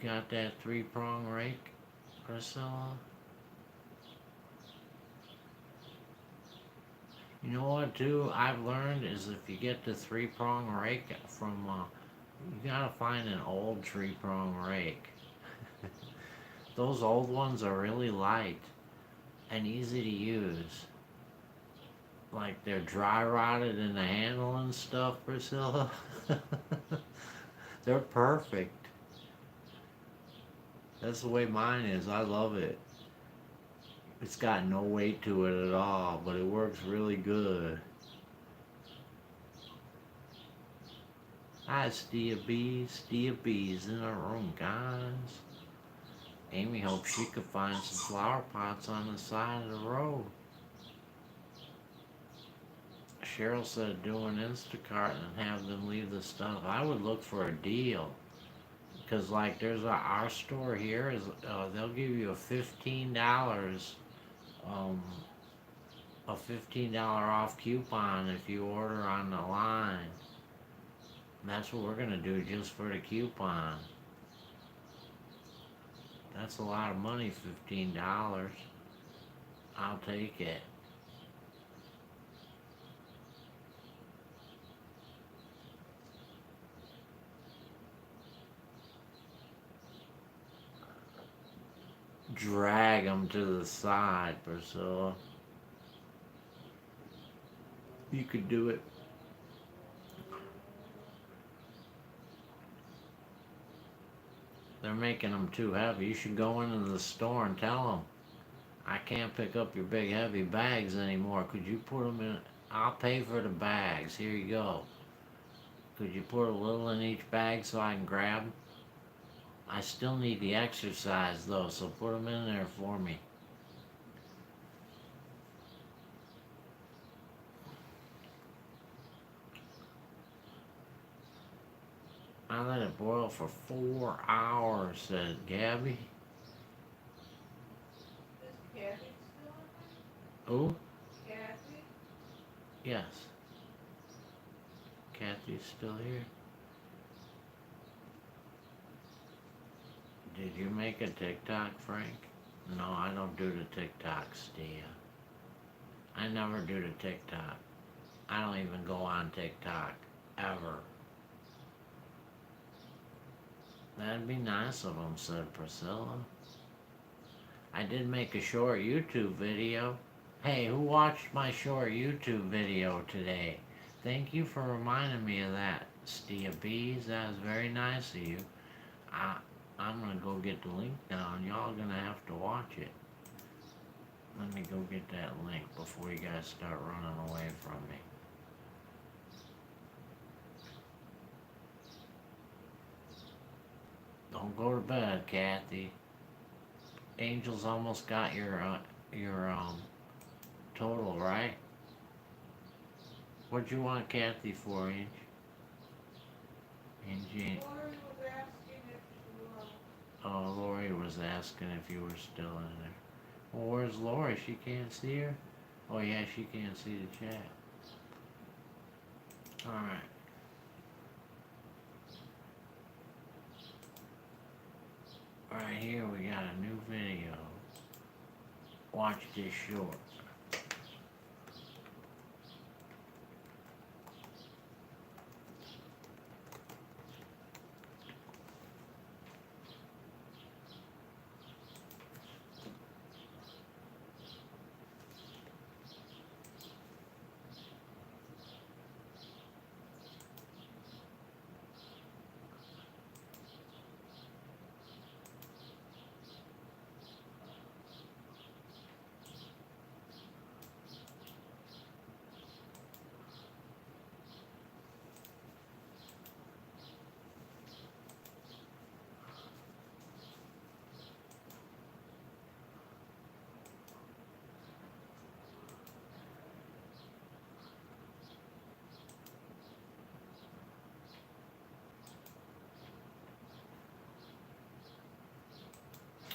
You got that 3-prong rake, Priscilla? You know what, too, I've learned is if you get the 3-prong rake from, you gotta find an old 3-prong rake. Those old ones are really light and easy to use. Like they're dry rotted in the handle and stuff, Priscilla. They're perfect. That's the way mine is. I love it. It's got no weight to it at all, but it works really good. Hi, Stia Bees in the room, guys. Amy hopes she could find some flower pots on the side of the road. Cheryl said do an Instacart and have them leave the stuff. I would look for a deal. Because like there's our store here is they'll give you a $15 off coupon if you order on the line. And that's what we're gonna do just for the coupon. That's a lot of money, $15. I'll take it. Drag them to the side, Priscilla. You could do it. They're making them too heavy. You should go into the store and tell them, I can't pick up your big heavy bags anymore. Could you put them in? I'll pay for the bags. Here you go. Could you put a little in each bag so I can grab them? I still need the exercise though, so put them in there for me. I let it boil for 4 hours, said Gabby. Is Kathy still in Who? there? Kathy? Yes. Kathy's still here. Did you make a TikTok, Frank? No, I don't do the TikTok, Stia. I never do the TikTok. I don't even go on TikTok, ever. That'd be nice of them, said Priscilla. I did make a short YouTube video. Hey, who watched my short YouTube video today? Thank you for reminding me of that, Stia Bees. That was very nice of you. I'm gonna go get the link now, and y'all gonna have to watch it. Let me go get that link before you guys start running away from me. Don't go to bed, Kathy. Angel's almost got your total, right? What'd you want Kathy for, Angie? Angie. Lori was asking if you, Oh, Lori was asking if you were still in there. Well, where's Lori? She can't see her? Oh, yeah, she can't see the chat. Alright. Right here, we got a new video. Watch this short.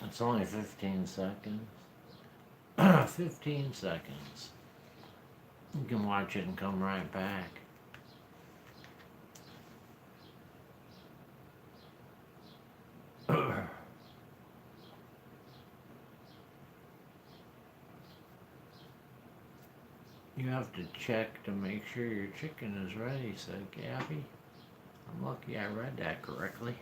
It's only 15 seconds. 15 seconds. You can watch it and come right back. You have to check to make sure your chicken is ready, said Gabby. I'm lucky I read that correctly.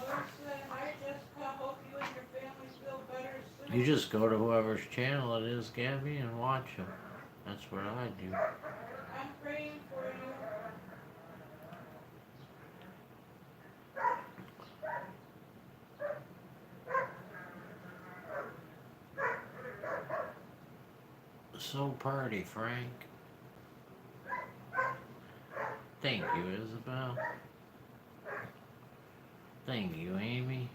Well, say hi, Jessica. Hope you and your family feel better soon. You just go to whoever's channel it is, Gabby, and watch them. That's what I do. I'm praying for you. So party, Frank. Thank you, Isabel. Thank you, Amy.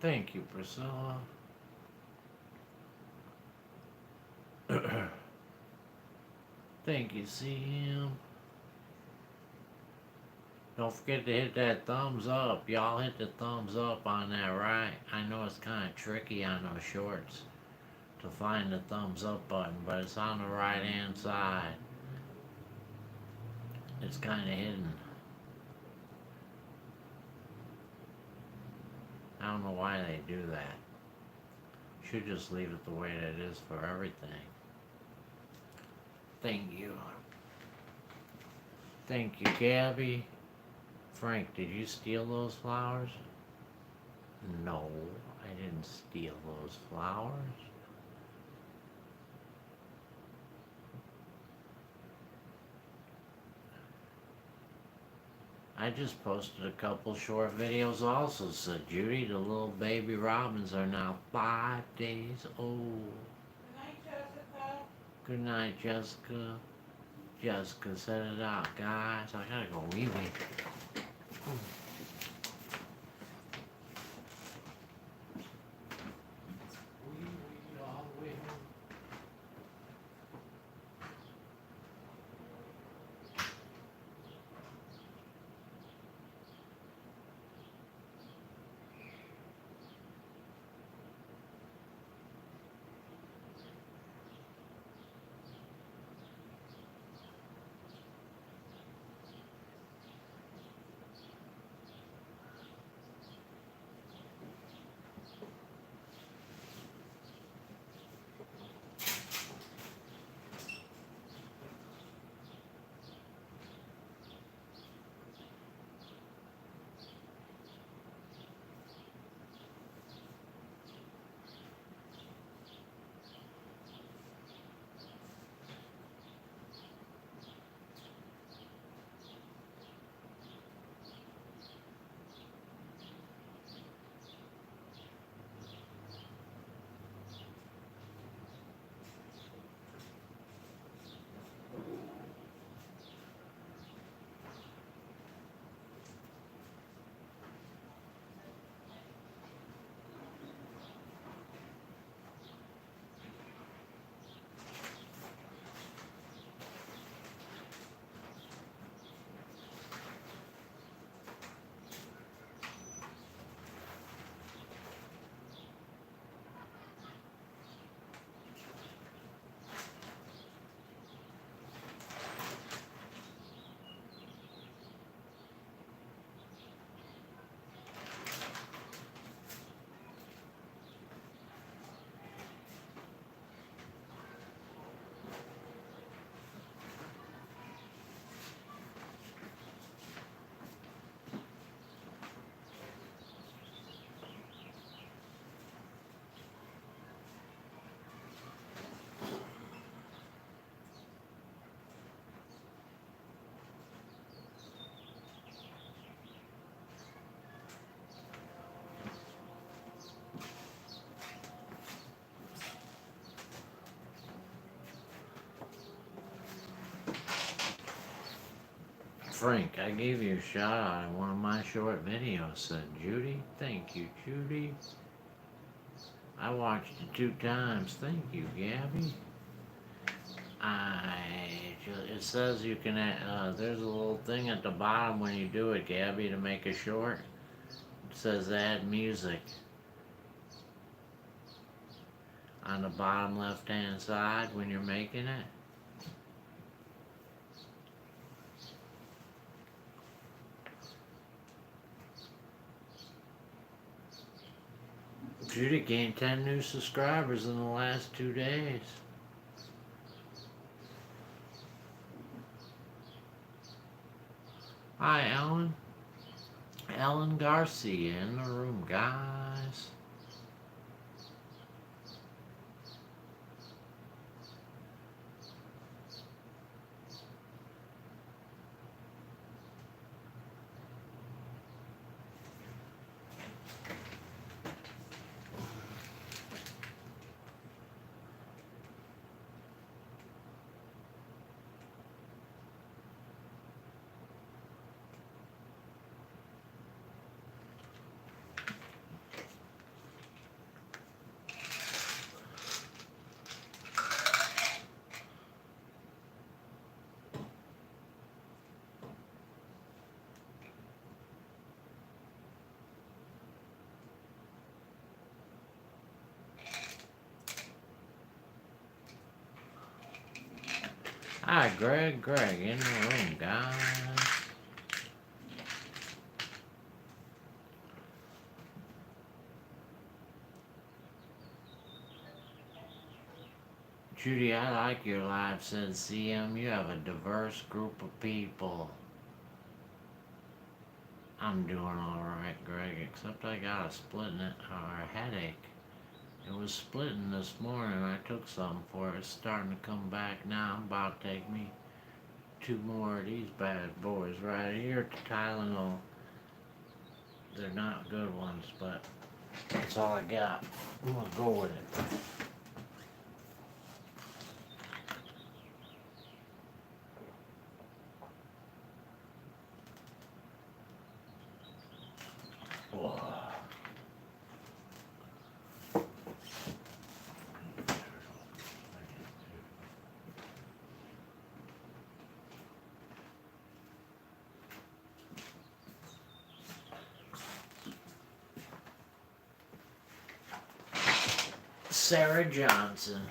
Thank you, Priscilla. Thank you, CM. Don't forget to hit that thumbs up. Y'all hit the thumbs up on that, right? I know it's kind of tricky on those shorts to find the thumbs up button, but it's on the right hand side. It's kind of hidden. I don't know why they do that. Should just leave it the way that it is for everything. Thank you. Thank you, Gabby. Frank, did you steal those flowers? No, I didn't steal those flowers. I just posted a couple short videos also, said Judy. The little baby robins are now 5 days old. Good night, Jessica. Good night, Jessica. Jessica, set it out, guys. I gotta go wee wee. All the way home. Frank, I gave you a shout out in one of my short videos, said Judy. Thank you, Judy. I watched it 2 times. Thank you, Gabby. It says you can, there's a little thing at the bottom when you do it, Gabby, to make a short. It says add music on the bottom left hand side when you're making it. Judy gained 10 new subscribers in the last 2 days. Hi, Ellen. Ellen Garcia in the room, guys. Hi, Greg in the room, guys. Judy, I like your live, said CM. You have a diverse group of people. I'm doing alright, Greg, except I got a splitting it or a headache. It was splitting this morning. I took something for it. It's starting to come back now. I'm about to take me 2 more of these bad boys right here to Tylenol. They're not good ones, but that's all I got. I'm gonna go with it. Sarah Johnson,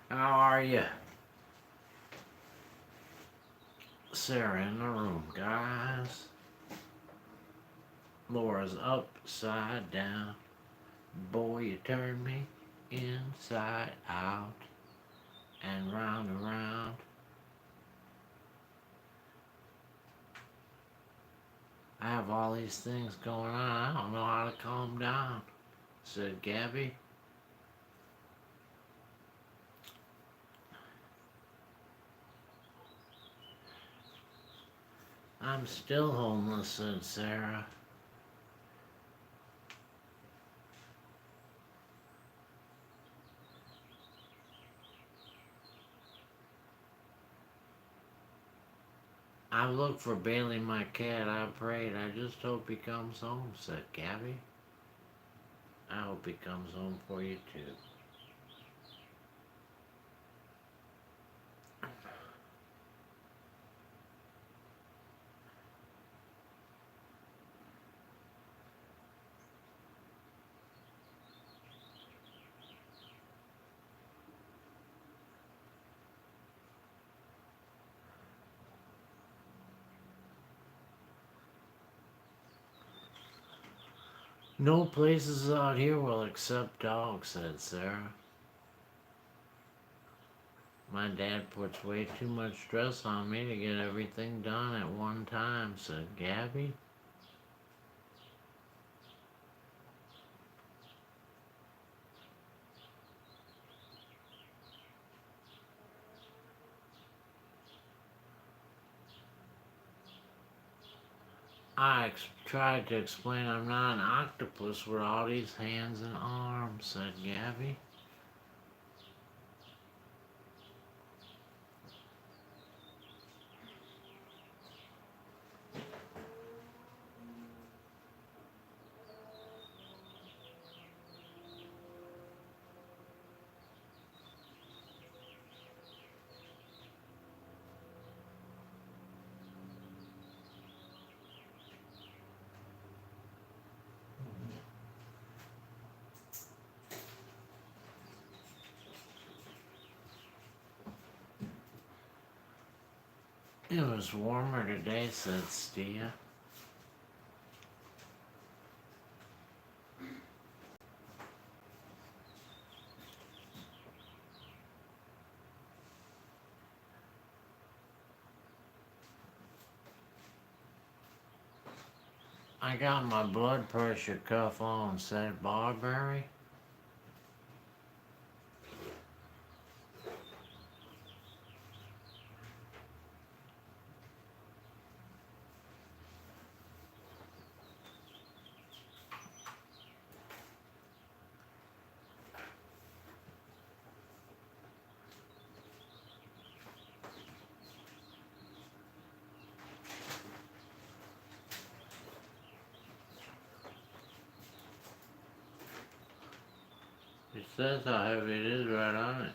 how are you? Sarah in the room, guys. Laura's upside down. Boy, you turn me inside out and round and round. I have all these things going on. I don't know how to calm down, said Gabby. I'm still homeless, said Sarah. I looked for Bailey, my cat. I prayed. I just hope he comes home, said Gabby. I hope he comes home for you too. No places out here will accept dogs, said Sarah. My dad puts way too much stress on me to get everything done at one time, said Gabby. I tried to explain I'm not an octopus with all these hands and arms, said Gabby. It was warmer today, said Stia. I got my blood pressure cuff on, said Barberry. It says how heavy it is right on it.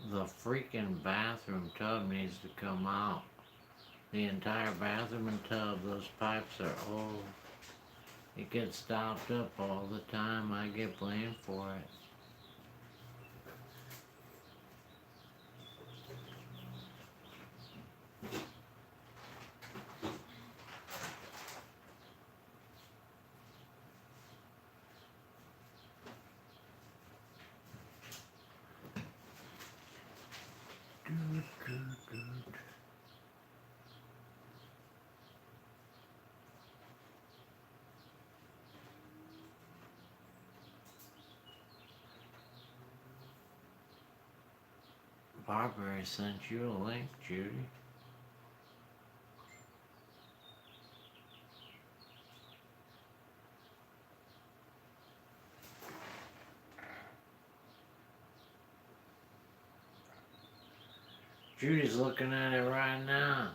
The freaking bathroom tub needs to come out. The entire bathroom and tub, those pipes are old. It gets stopped up all the time. I get blamed for it. Barbara sent you a link, Judy. Judy's looking at it right now.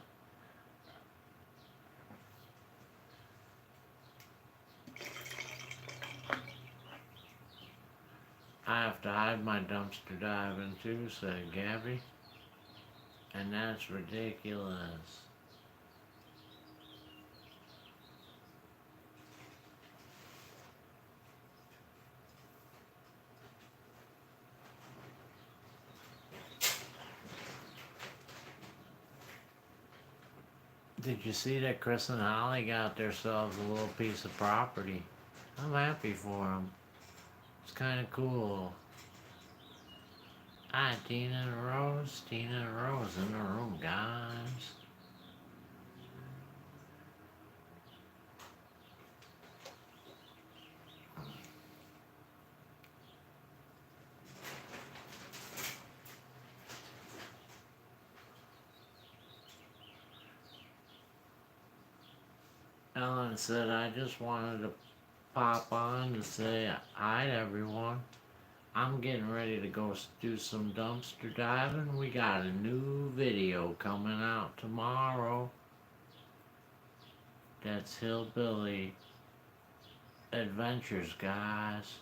I have to hide my dumpster diving too, said Gabby. And that's ridiculous. Did you see that Chris and Holly got themselves a little piece of property? I'm happy for them. It's kind of cool. Hi, Tina and Rose. Tina and Rose in the room, guys. Ellen said, I just wanted to pop on to say hi to everyone. I'm getting ready to go do some dumpster diving. We got a new video coming out tomorrow. That's Hillbilly Adventures, guys.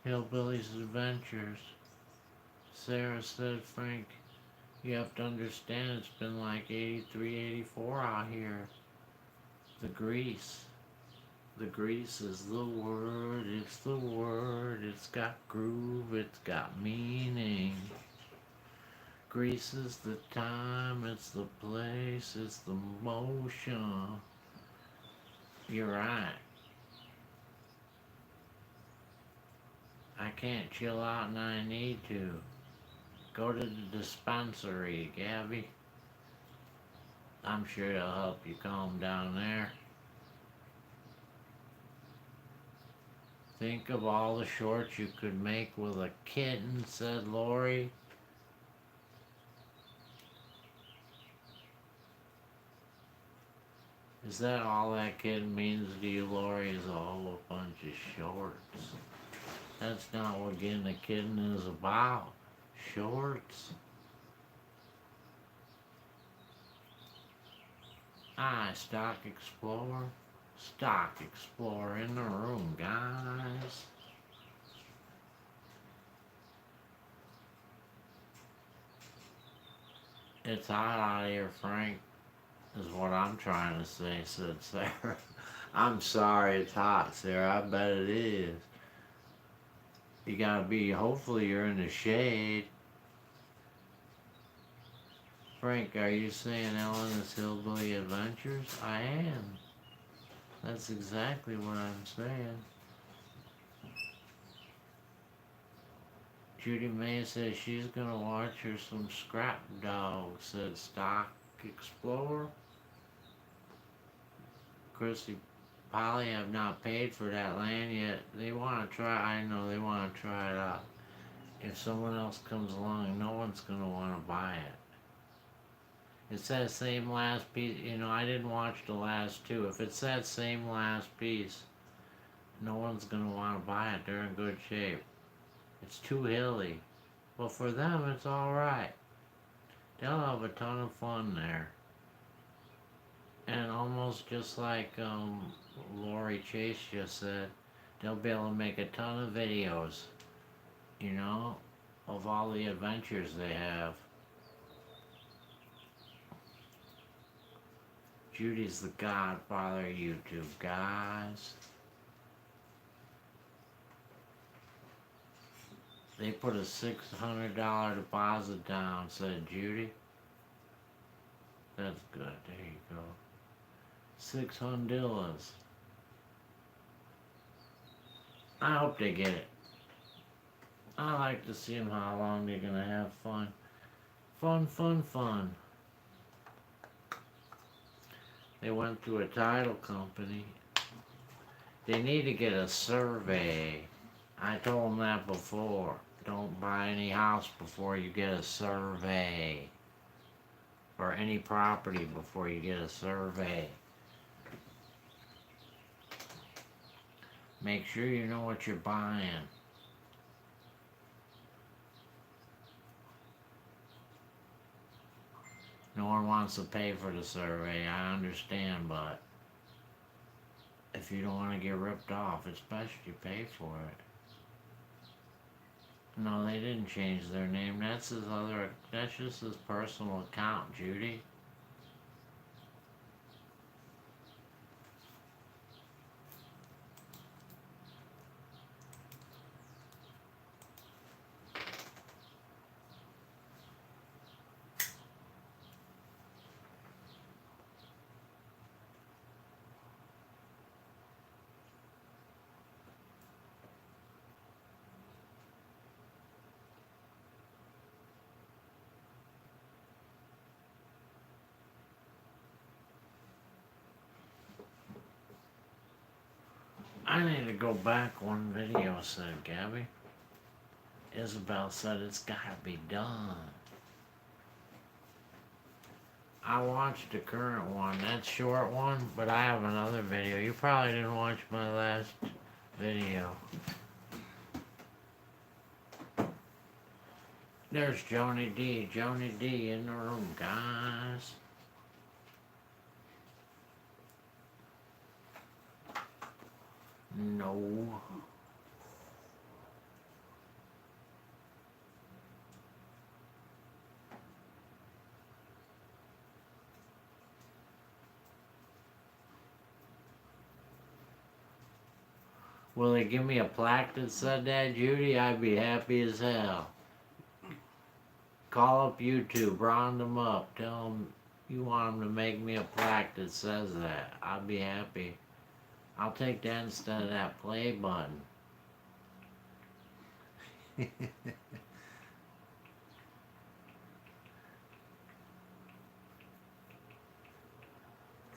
Hillbilly's Adventures. Sarah said, Frank, you have to understand it's been like 83, 84 out here. The grease. The grease is the word, it's the word, it's got groove, it's got meaning. Grease is the time, it's the place, it's the motion. You're right. I can't chill out and I need to. Go to the dispensary, Gabby. I'm sure it'll help you calm down there. Think of all the shorts you could make with a kitten, said Lori. Is that all that kitten means to you, Lori? Is a whole bunch of shorts. That's not what getting a kitten is about. Shorts. Stock Explorer. Stock Explorer in the room, guys. It's hot out here, Frank, is what I'm trying to say, said Sarah. I'm sorry it's hot, Sarah. I bet it is. You gotta be, hopefully you're in the shade. Frank, are you saying Ellen is Hillbilly Adventures? I am. That's exactly what I'm saying. Judy May says she's gonna watch her some Scrap Dogs, said Stock Explorer. Chrissy Polly have not paid for that land yet. They wanna try, I know they wanna try it out. If someone else comes along, no one's gonna wanna buy it. It's that same last piece, I didn't watch the last two. If it's that same last piece, no one's gonna wanna buy it. They're in good shape. It's too hilly. Well, for them, it's alright. They'll have a ton of fun there. And almost just like Lori Chase just said, they'll be able to make a ton of videos, of all the adventures they have. Judy's the godfather of YouTube, guys. They put a $600 deposit down, said Judy. That's good, there you go. 600. I hope they get it. I like to see them how long they're gonna have fun. Fun, fun, fun. They went to a title company. They need to get a survey. I told them that before. Don't buy any house before you get a survey. Or any property before you get a survey. Make sure you know what you're buying. No one wants to pay for the survey, I understand, but if you don't want to get ripped off, it's best you pay for it. No, they didn't change their name. That's just his personal account, Judy. I need to go back one video, said Gabby. Isabel said it's gotta be done. I watched the current one, that short one, but I have another video. You probably didn't watch my last video. There's Joni D. Joni D in the room, guys. No. Will they give me a plaque that said that, Judy? I'd be happy as hell. Call up YouTube, round them up, tell them you want them to make me a plaque that says that. I'll be happy. I'll take that instead of that play button.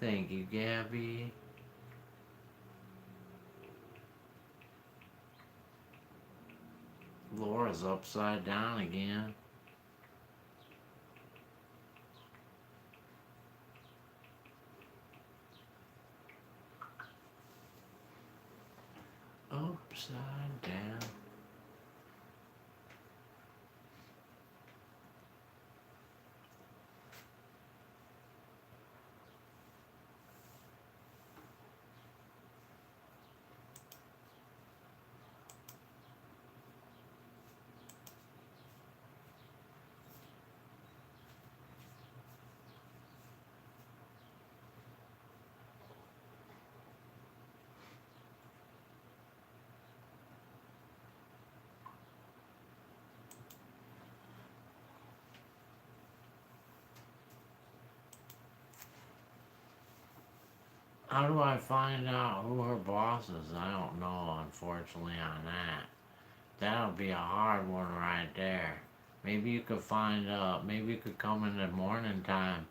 Thank you, Gabby. Laura's upside down again. Upside down. How do I find out who her boss is? I don't know, unfortunately, on that. That'll be a hard one right there. Maybe you could find maybe you could come in the morning time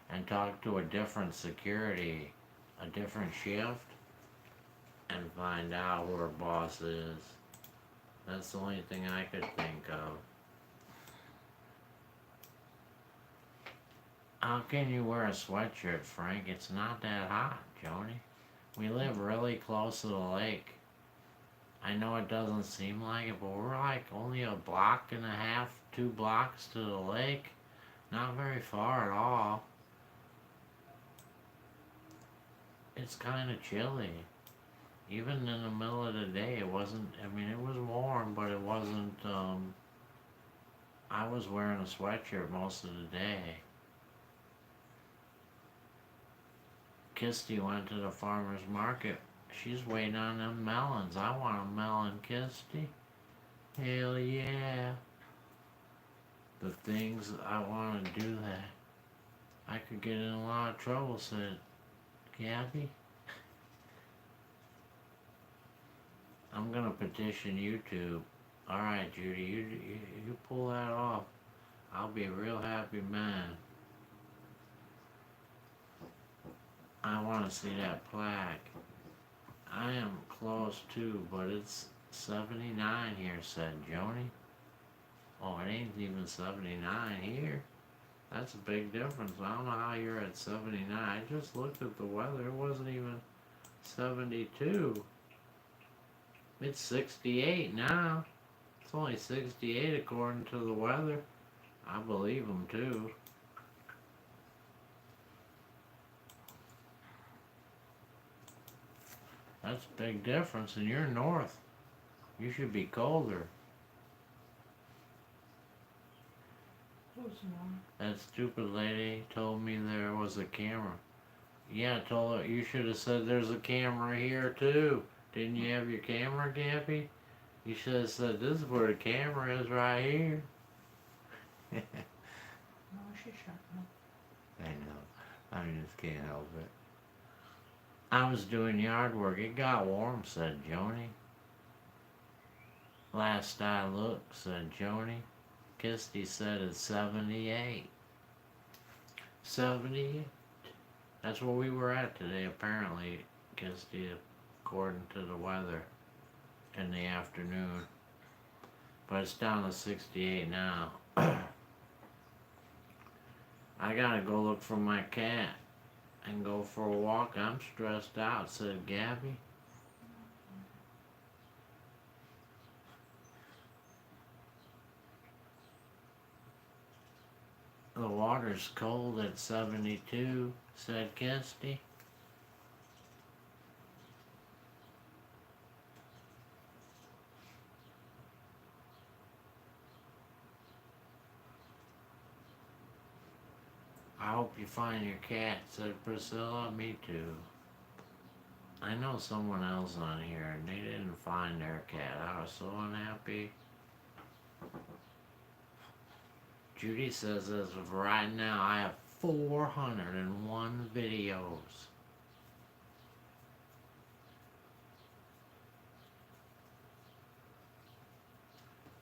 and talk to a different security, a different shift, and find out who her boss is. That's the only thing I could think of. How can you wear a sweatshirt, Frank? It's not that hot, Joni. We live really close to the lake. I know it doesn't seem like it, but we're like only a block and a half, 2 blocks to the lake. Not very far at all. It's kind of chilly. Even in the middle of the day, it wasn't, I mean, it was warm, but it wasn't, I was wearing a sweatshirt most of the day. Kisty went to the farmer's market. She's waiting on them melons. I want a melon, Kisty. Hell yeah. The things I want to do that. I could get in a lot of trouble, said Gabby. I'm gonna petition YouTube. Alright, Judy, you pull that off. I'll be a real happy man. I want to see that plaque. I am close too, but it's 79 here, said Joni. Oh, it ain't even 79 here. That's a big difference. I don't know how you're at 79. I just looked at the weather. It wasn't even 72. It's 68 now. It's only 68 according to the weather. I believe them too. That's a big difference, and you're north. You should be colder. Who's mom? That stupid lady told me there was a camera. Yeah, I told her you should have said there's a camera here too. Didn't you have your camera, Gabby? You should have said this is where the camera is right here. No, she shut up. I know. I just can't help it. I was doing yard work. It got warm, said Joni. Last I looked, said Joni. Kisty said it's 78. 78. That's where we were at today, apparently, Kisty, according to the weather in the afternoon. But it's down to 68 now. I gotta go look for my cat and go for a walk. I'm stressed out, said Gabby. The water's cold at 72, said Kisty. I hope you find your cat, said Priscilla. Me too. I know someone else on here and they didn't find their cat. I was so unhappy. Judy says as of right now I have 401 videos.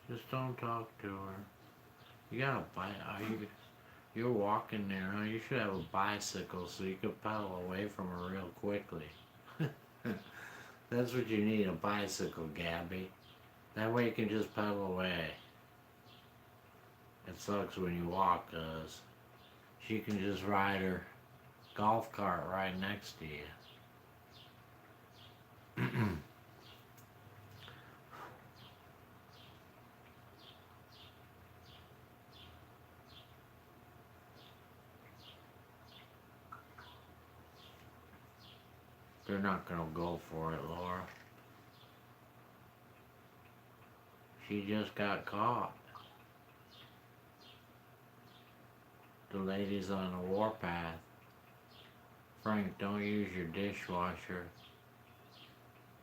Just don't talk to her. You gotta buy. You're walking there, huh? You should have a bicycle so you could pedal away from her real quickly. That's what you need, a bicycle, Gabby. That way you can just pedal away. It sucks when you walk, cause she can just ride her golf cart right next to you. They're not gonna go for it, Laura. She just got caught. The lady's on the warpath. Frank, don't use your dishwasher.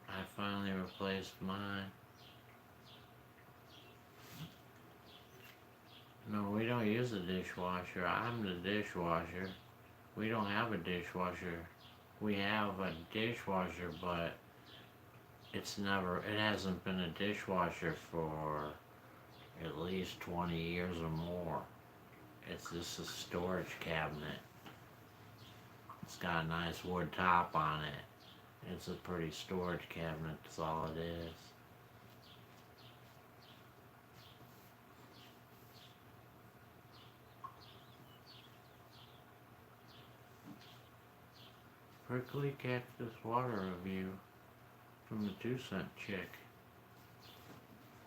I finally replaced mine. No, we don't use a dishwasher. I'm the dishwasher. We don't have a dishwasher. We have a dishwasher, but it hasn't been a dishwasher for at least 20 years or more. It's just a storage cabinet. It's got a nice wood top on it. It's a pretty storage cabinet, that's all it is. Prickly Cactus Water review from the 2-cent chick.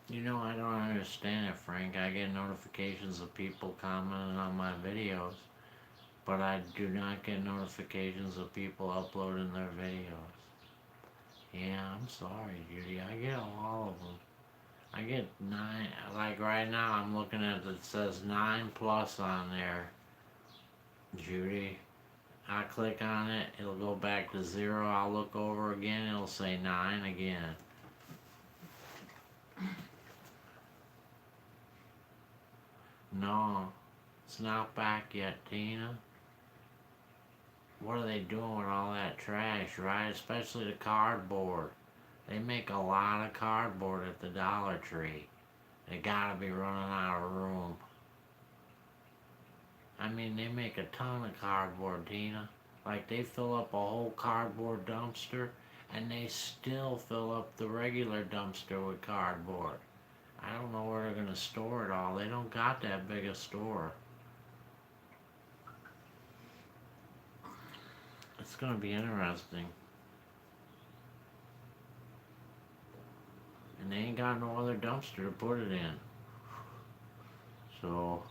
You know, I don't understand it, Frank. I get notifications of people commenting on my videos, but I do not get notifications of people uploading their videos. Yeah, I'm sorry, Judy. I get all of them. I get 9, like right now I'm looking at it says 9 plus on there, Judy. I click on it, it'll go back to 0. I'll look over again, it'll say 9 again. No, it's not back yet, Tina. What are they doing with all that trash, right? Especially the cardboard. They make a lot of cardboard at the Dollar Tree. They gotta be running out of room. I mean, they make a ton of cardboard, Tina. Like, they fill up a whole cardboard dumpster, and they still fill up the regular dumpster with cardboard. I don't know where they're gonna store it all. They don't got that big a store. It's gonna be interesting. And they ain't got no other dumpster to put it in. So,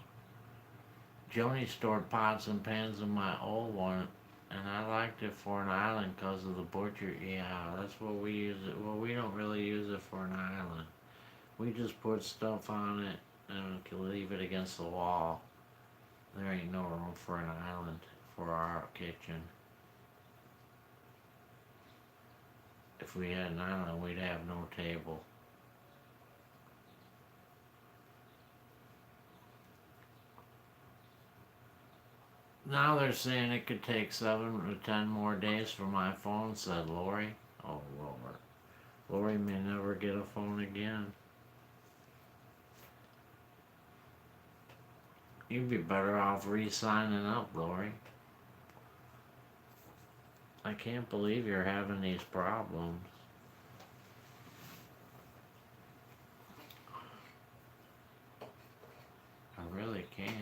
Joni stored pots and pans in my old one, and I liked it for an island because of the butcher. Yeah, that's what we use it. Well, we don't really use it for an island. We just put stuff on it and we can leave it against the wall. There ain't no room for an island for our kitchen. If we had an island, we'd have no table. Now they're saying it could take 7 to 10 more days for my phone, said Lori. Oh, Lord. Lori may never get a phone again. You'd be better off re-signing up, Lori. I can't believe you're having these problems. I really can't.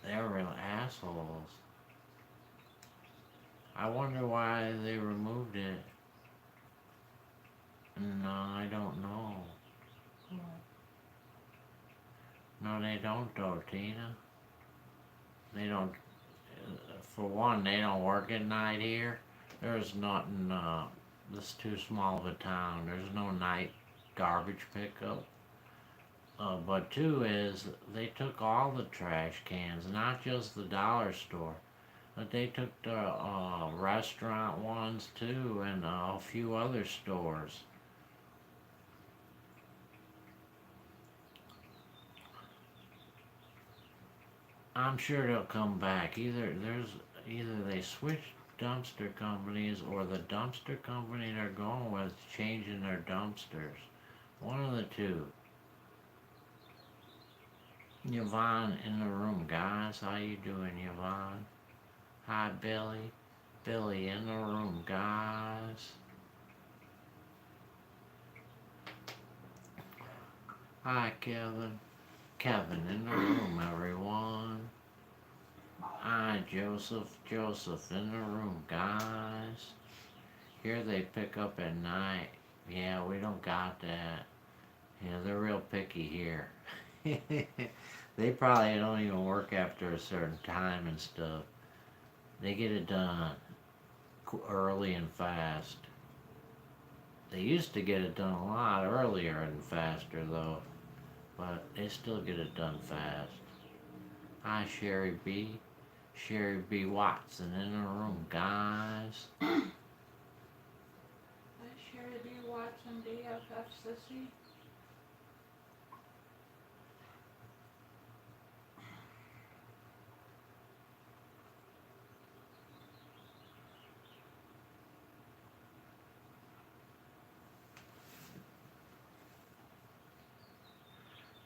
They're real assholes. I wonder why they removed it. No, I don't know. No, they don't though, Tina. They don't, for one, they don't work at night here. There's nothing, this is too small of a town. There's no night garbage pickup. But two is, they took all the trash cans, not just the dollar store. But they took the restaurant ones too, and a few other stores. I'm sure they'll come back. Either they switch dumpster companies, or the dumpster company they're going with changing their dumpsters. One of the two. Yvonne in the room, guys. How you doing, Yvonne? Hi, Billy. Billy in the room, guys. Hi, Kevin. Kevin in the room, everyone. Hi, Joseph. Joseph in the room, guys. Here they pick up at night. Yeah, we don't got that. Yeah, they're real picky here. They probably don't even work after a certain time and stuff. They get it done early and fast. They used to get it done a lot earlier and faster though, but they still get it done fast. Hi, Sherry B. Sherry B. Watson in the room, guys. Hi, Sherry B. Watson, DFF Sissy.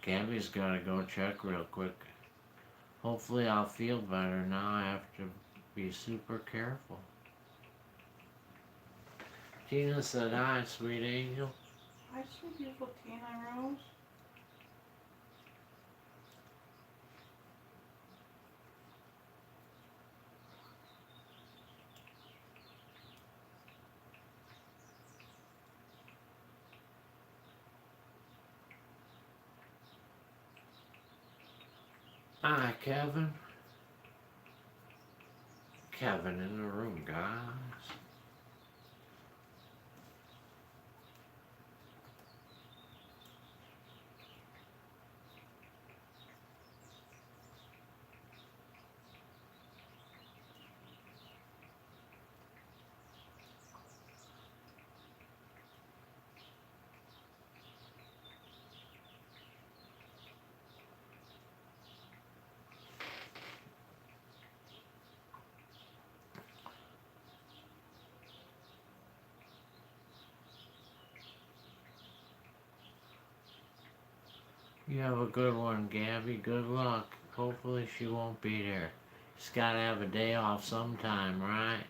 Gabby's gotta go check real quick. Hopefully I'll feel better now. I have to be super careful. Tina said hi, sweet angel. I see beautiful Tina Rose. Hi, Kevin. Kevin in the room, guys. You have a good one, Gabby. Good luck. Hopefully she won't be there. She's gotta have a day off sometime, right?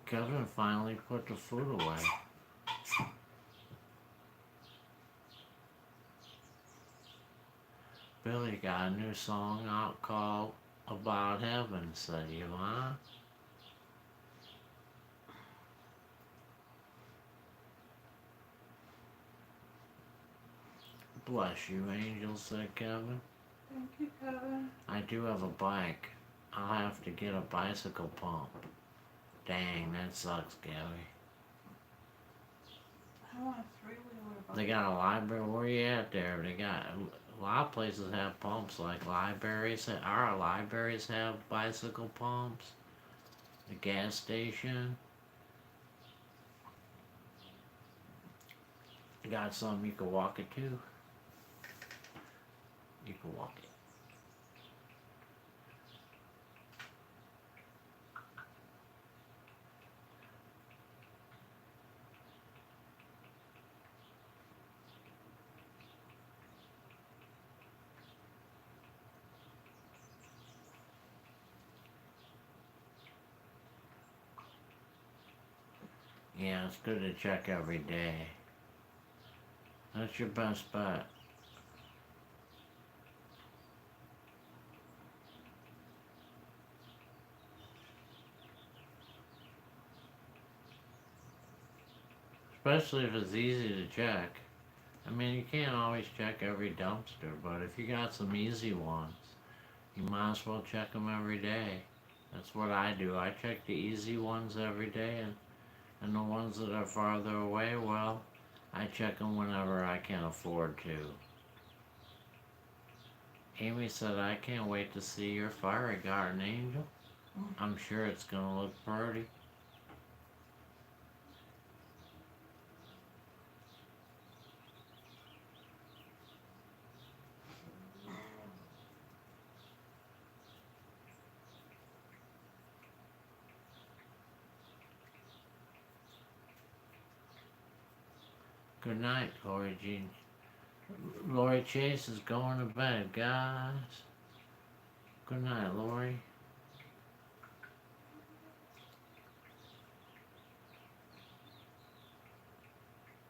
Kevin finally put the food away. Billy got a new song out called About Heaven, said you, huh? Bless you, angel, said Kevin. Thank you, Kevin. I do have a bike. I'll have to get a bicycle pump. Dang, that sucks, Gabby. I want a three-wheeler. They got a library. Where you at there? They got a lot of places have pumps, like libraries. Our libraries have bicycle pumps. The gas station. You got some you can walk it to. You can walk it. Yeah, it's good to check every day. That's your best bet. Especially if it's easy to check. I mean, you can't always check every dumpster, but if you got some easy ones, you might as well check them every day. That's what I do. I check the easy ones every day, and the ones that are farther away, well, I check them whenever I can afford to. Amy said, I can't wait to see your fire garden, Angel. I'm sure it's gonna look pretty. Good night, Lori Jean. Lori Chase is going to bed, guys. Good night, Lori.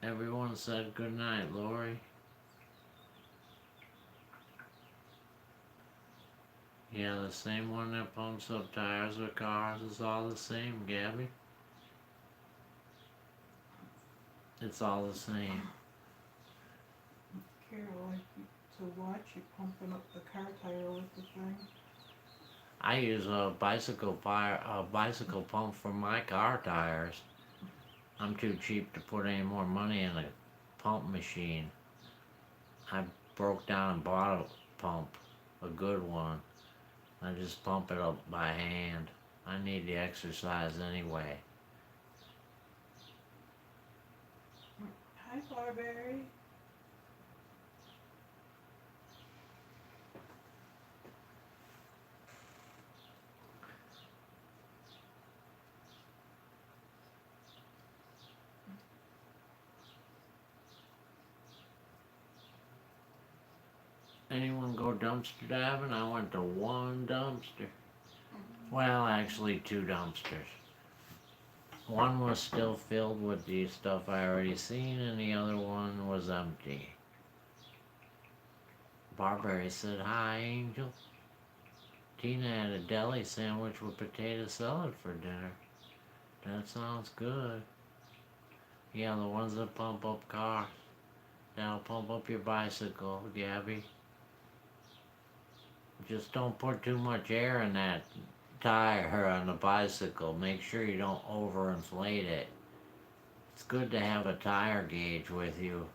Everyone said good night, Lori. Yeah, the same one that pumps up tires with cars is all the same, Gabby. It's all the same. Carol, to watch you pumping up the car tire with the thing. I use a bicycle pump for my car tires. I'm too cheap to put any more money in a pump machine. I broke down and bought a pump, a good one. I just pump it up by hand. I need the exercise anyway. Hi, Barberry. Anyone go dumpster diving? I went to one dumpster. Well, actually, two dumpsters. One was still filled with the stuff I already seen, and the other one was empty. Barberry said, "Hi, Angel." Tina had a deli sandwich with potato salad for dinner. That sounds good. Yeah, the ones that pump up cars. That'll pump up your bicycle, Gabby. Just don't put too much air in that tire on the bicycle. Make sure you don't overinflate it. It's good to have a tire gauge with you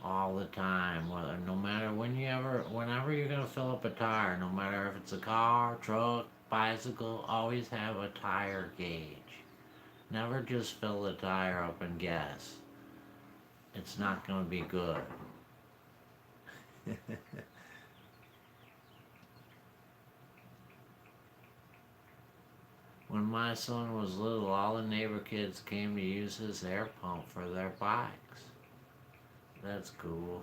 all the time. No matter whenever you're gonna fill up a tire, no matter if it's a car, truck, bicycle, always have a tire gauge. Never just fill the tire up and guess. It's not gonna be good. When my son was little, all the neighbor kids came to use his air pump for their bikes. That's cool.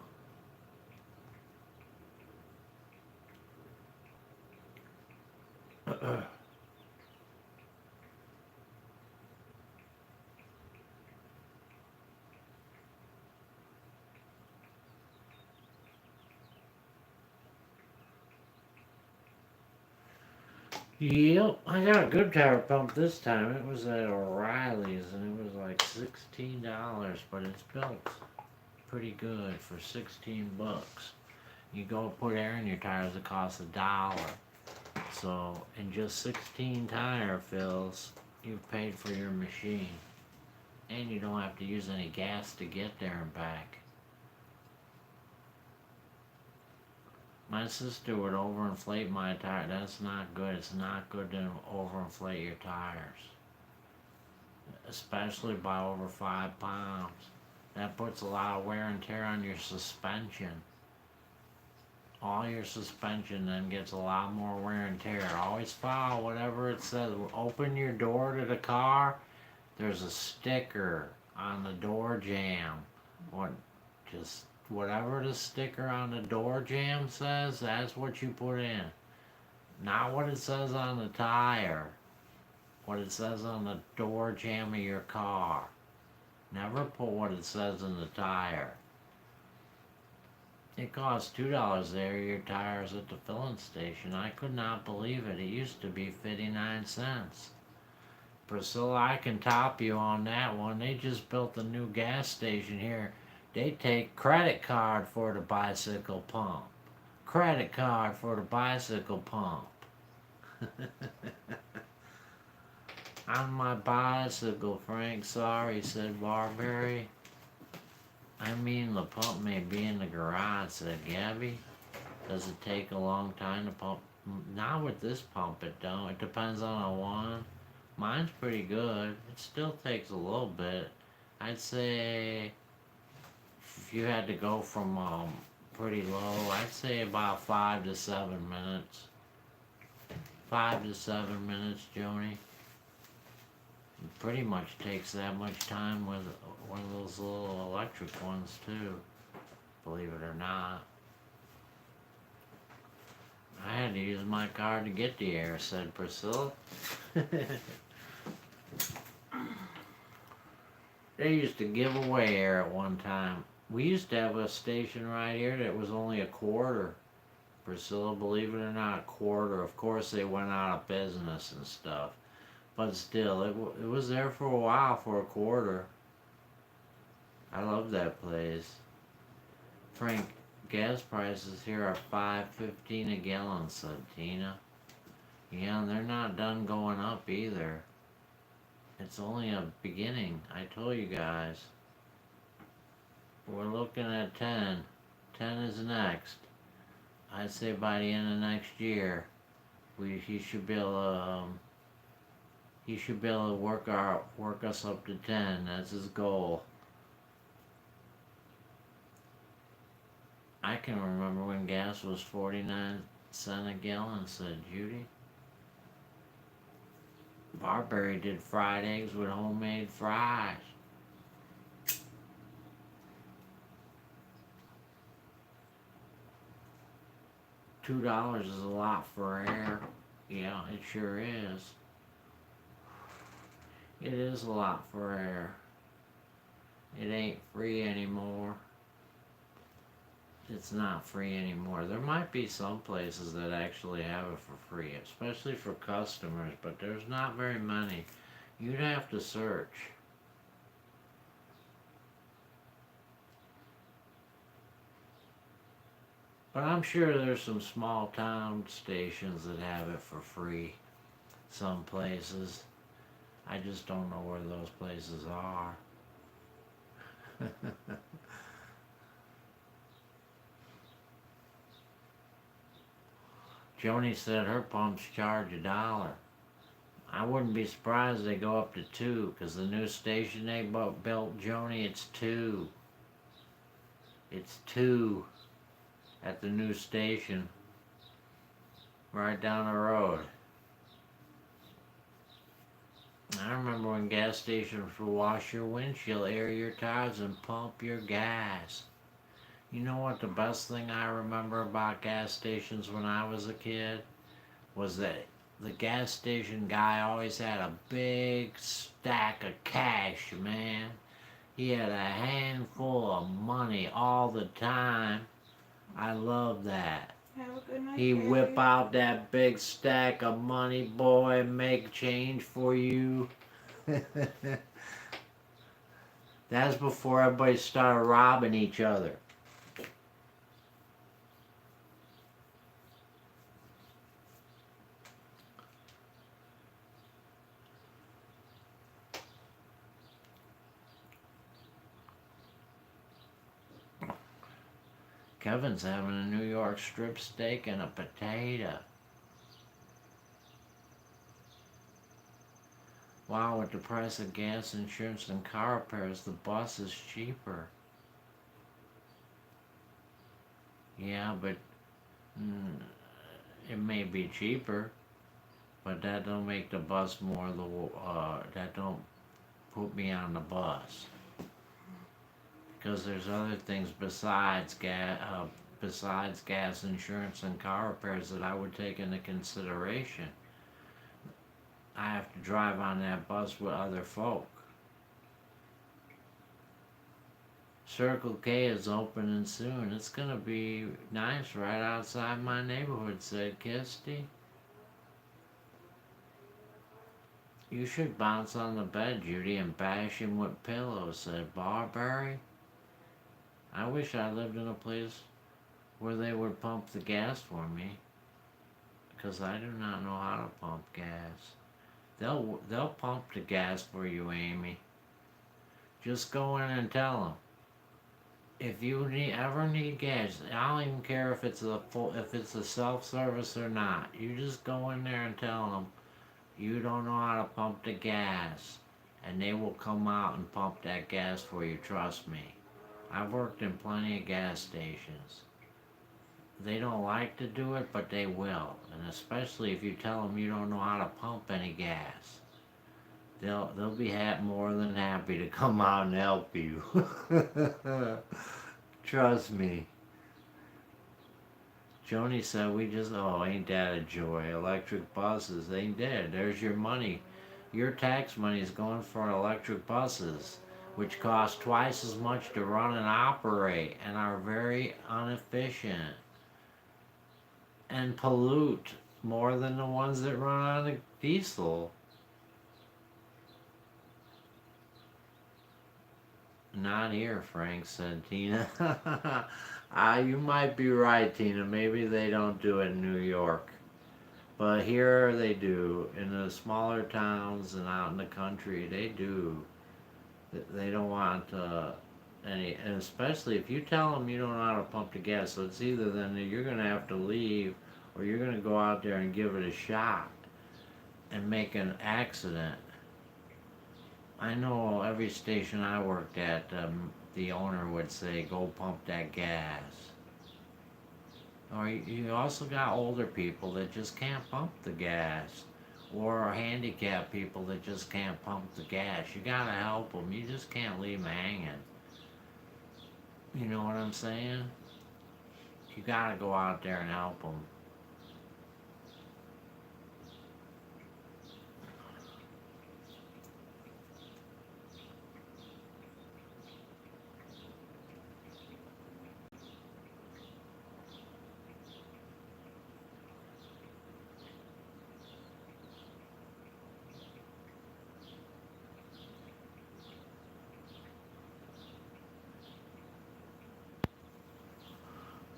Yep, I got a good tire pump this time. It was at O'Reilly's and it was like $16, but it's built pretty good for 16 bucks. You go put air in your tires, it costs $1. So in just 16 tire fills, you've paid for your machine. And you don't have to use any gas to get there and back. My sister would overinflate my tire. That's not good. It's not good to overinflate your tires. Especially by over 5 pounds. That puts a lot of wear and tear on your suspension. All your suspension then gets a lot more wear and tear. Always follow whatever it says. Open your door to the car. There's a sticker on the door jamb. Whatever the sticker on the door jamb says, that's what you put in. Not what it says on the tire. What it says on the door jamb of your car. Never put what it says in the tire. It costs $2 there, your tires at the filling station. I could not believe it. It used to be 59 cents. Priscilla, I can top you on that one. They just built a new gas station here. They take credit card for the bicycle pump. Credit card for the bicycle pump. On my bicycle, Frank. Sorry, said Barberry. I mean, the pump may be in the garage, said Gabby. Does it take a long time to pump? Not with this pump, it don't. It depends on the one. Mine's pretty good. It still takes a little bit. I'd say if you had to go from pretty low, I'd say about 5 to 7 minutes. 5 to 7 minutes, Joni. It pretty much takes that much time with one of those little electric ones too, believe it or not. I had to use my card to get the air, said Priscilla. They used to give away air at one time. We used to have a station right here that was only a quarter. Priscilla, believe it or not, a quarter. Of course they went out of business and stuff. But still, it was there for a while for a quarter. I love that place. Frank, gas prices here are $5.15 a gallon, said Tina. Yeah, and they're not done going up either. It's only a beginning. I told you guys. We're looking at 10 10 is next. I'd say by the end of next year, he should be able to. He should be able to work us up to 10. That's his goal. I can remember when gas was 49 cents a gallon, said Judy. Barberry did fried eggs with homemade fries. $2 is a lot for air. Yeah, it sure is. It is a lot for air. It ain't free anymore. It's not free anymore. There might be some places that actually have it for free, especially for customers, but there's not very many. You'd have to search. But I'm sure there's some small town stations that have it for free. Some places. I just don't know where those places are. Joni said her pumps charge $1. I wouldn't be surprised if they go up to $2, because the new station they built, Joni, it's $2. It's $2 at the new station right down the road. I remember when gas stations would wash your windshield, air your tires, and pump your gas. You know what the best thing I remember about gas stations when I was a kid was that the gas station guy always had a big stack of cash, man. He had a handful of money all the time. I love that. Have a good night. He'd whip out that big stack of money, boy, make change for you. That's before everybody started robbing each other. Kevin's having a New York strip steak and a potato. Wow, with the price of gas, insurance, and car repairs, the bus is cheaper. Yeah, but it may be cheaper, but that don't make the bus more that don't put me on the bus. Because there's other things besides gas, insurance, and car repairs that I would take into consideration. I have to drive on that bus with other folk. Circle K is opening soon. It's gonna be nice right outside my neighborhood, said Kisty. You should bounce on the bed, Judy, and bash him with pillows, said Barberry. I wish I lived in a place where they would pump the gas for me, because I do not know how to pump gas. They'll pump the gas for you, Amy. Just go in and tell them. If you ever need gas, I don't even care if it's a self-service or not. You just go in there and tell them you don't know how to pump the gas, and they will come out and pump that gas for you. Trust me. I've worked in plenty of gas stations. They don't like to do it, but they will. And especially if you tell them you don't know how to pump any gas. They'll be more than happy to come out and help you. Trust me. Joni said ain't that a joy? Electric buses, ain't dead. There's your money. Your tax money is going for electric buses, which cost twice as much to run and operate and are very inefficient and pollute more than the ones that run on the diesel. Not here, Frank, said Tina. You might be right, Tina. Maybe they don't do it in New York. But here they do. In the smaller towns and out in the country, they do. They don't want And especially if you tell them you don't know how to pump the gas, so it's either then you're going to have to leave or you're going to go out there and give it a shot and make an accident. I know every station I worked at, the owner would say, go pump that gas. Or you also got older people that just can't pump the gas. Or handicapped people that just can't pump the gas. You gotta help them. You just can't leave them hanging. You know what I'm saying? You gotta go out there and help them.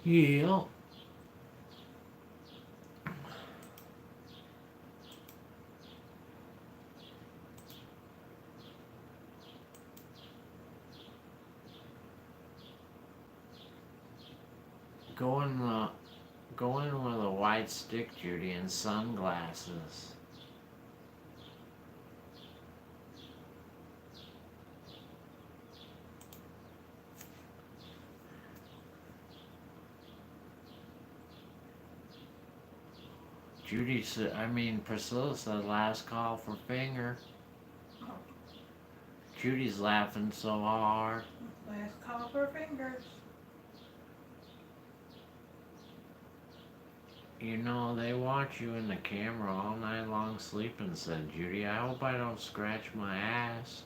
Yeah. Go in the Go in with a white stick, Judy, and sunglasses. Priscilla said last call for finger. Judy's laughing so hard. Last call for fingers. You know, they watch you in the camera all night long sleeping, said Judy. I hope I don't scratch my ass.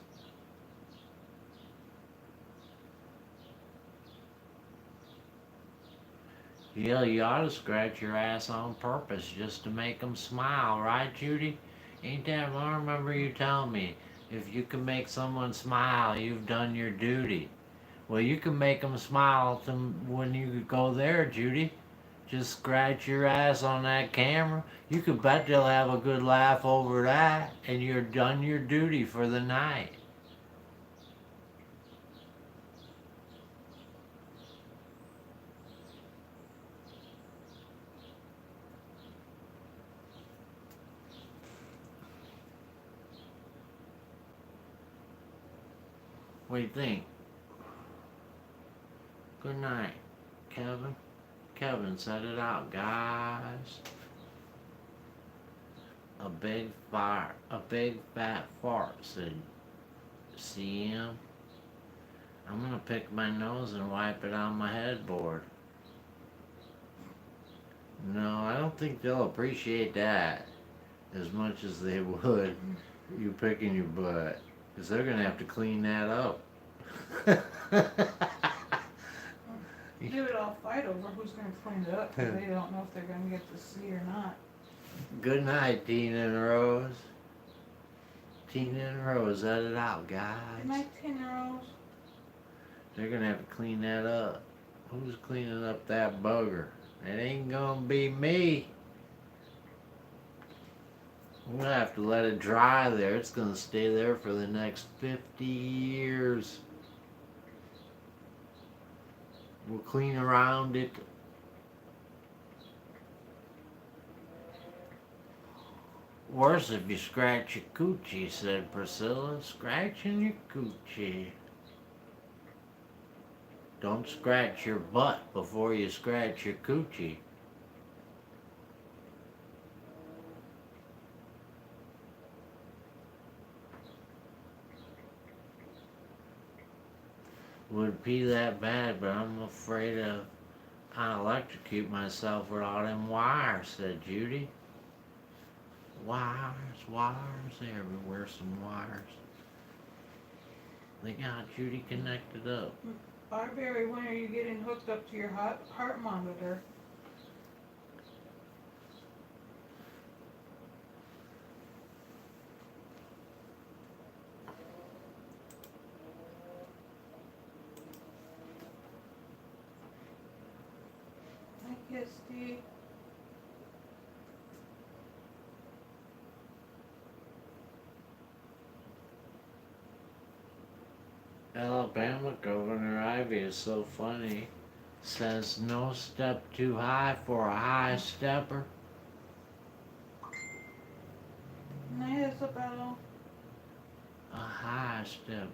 Yeah, you ought to scratch your ass on purpose just to make them smile, right, Judy? Ain't that, I remember you telling me, if you can make someone smile, you've done your duty. Well, you can make them smile when you go there, Judy. Just scratch your ass on that camera. You could bet they'll have a good laugh over that, and you're done your duty for the night. What do you think? Good night, Kevin. Kevin, set it out, guys. A big fat fart, said CM. I'm gonna pick my nose and wipe it on my headboard. No, I don't think they'll appreciate that as much as they would you picking your butt. Because they're gonna have to clean that up. They would all fight over who's going to clean it up because they don't know if they're going to get to see or not. Good night, Tina and Rose. Tina and Rose, let it out, guys. Good night, 10-year-olds. They're gonna have to clean that up. Who's cleaning up that bugger? It ain't gonna be me. We're gonna have to let it dry there. It's gonna stay there for the next 50 years. We'll clean around it. Worse if you scratch your coochie, said Priscilla. Scratching your coochie. Don't scratch your butt before you scratch your coochie. Would be that bad, but I'm afraid I'll electrocute myself with all them wires, said Judy. Wires, everywhere, some wires. They got Judy connected up. Barberry, when are you getting hooked up to your heart monitor? I guess the Alabama Governor Ivy is so funny. Says no step too high for a high stepper. Isabel. A high stepper.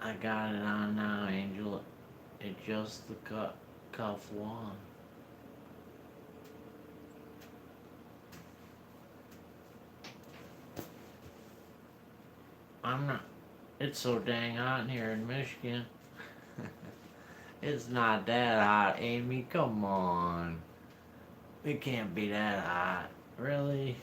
I got it on now, Angel. Adjust the cuff one. I'm not. It's so dang hot in here in Michigan. It's not that hot, Amy. Come on. It can't be that hot. Really?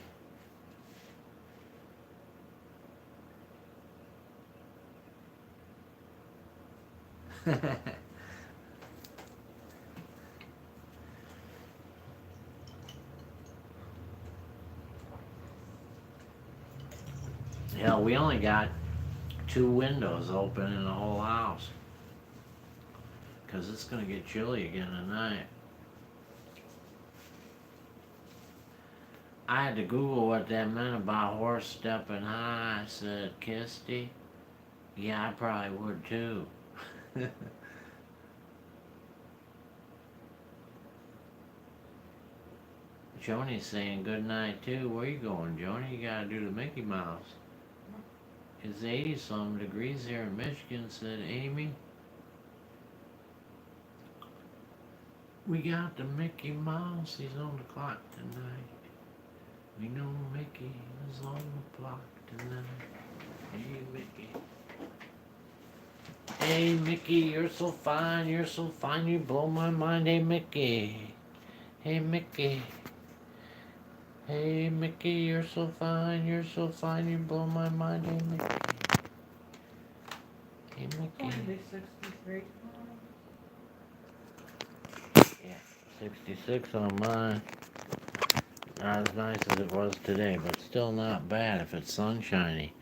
Hell, we only got 2 windows open in the whole house. Because it's going to get chilly again tonight. I had to Google what that meant about horse stepping high. I said, Kisty? Yeah, I probably would too. Joni's saying good night too. Where you going, Joni? You gotta do the Mickey Mouse. It's 80-some degrees here in Michigan, said Amy. We got the Mickey Mouse. He's on the clock tonight. We know Mickey is on the block tonight. Hey, Mickey. Hey, Mickey, you're so fine. You're so fine. You blow my mind. Hey, Mickey. Hey, Mickey. Hey, Mickey, you're so fine. You're so fine. You blow my mind. Hey, Mickey. Hey, Mickey. 63. Yeah, 66 on mine. Not as nice as it was today, but still not bad. If it's sunshiny,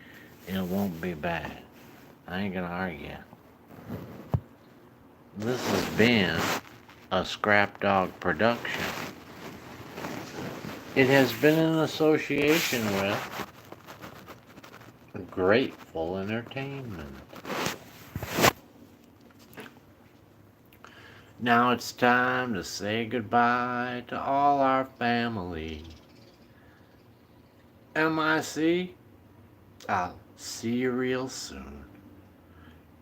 it won't be bad. I ain't gonna argue. This has been a Scrap Dog production. It has been in association with Grateful Entertainment. Now it's time to say goodbye to all our family. MIC, I'll see you real soon.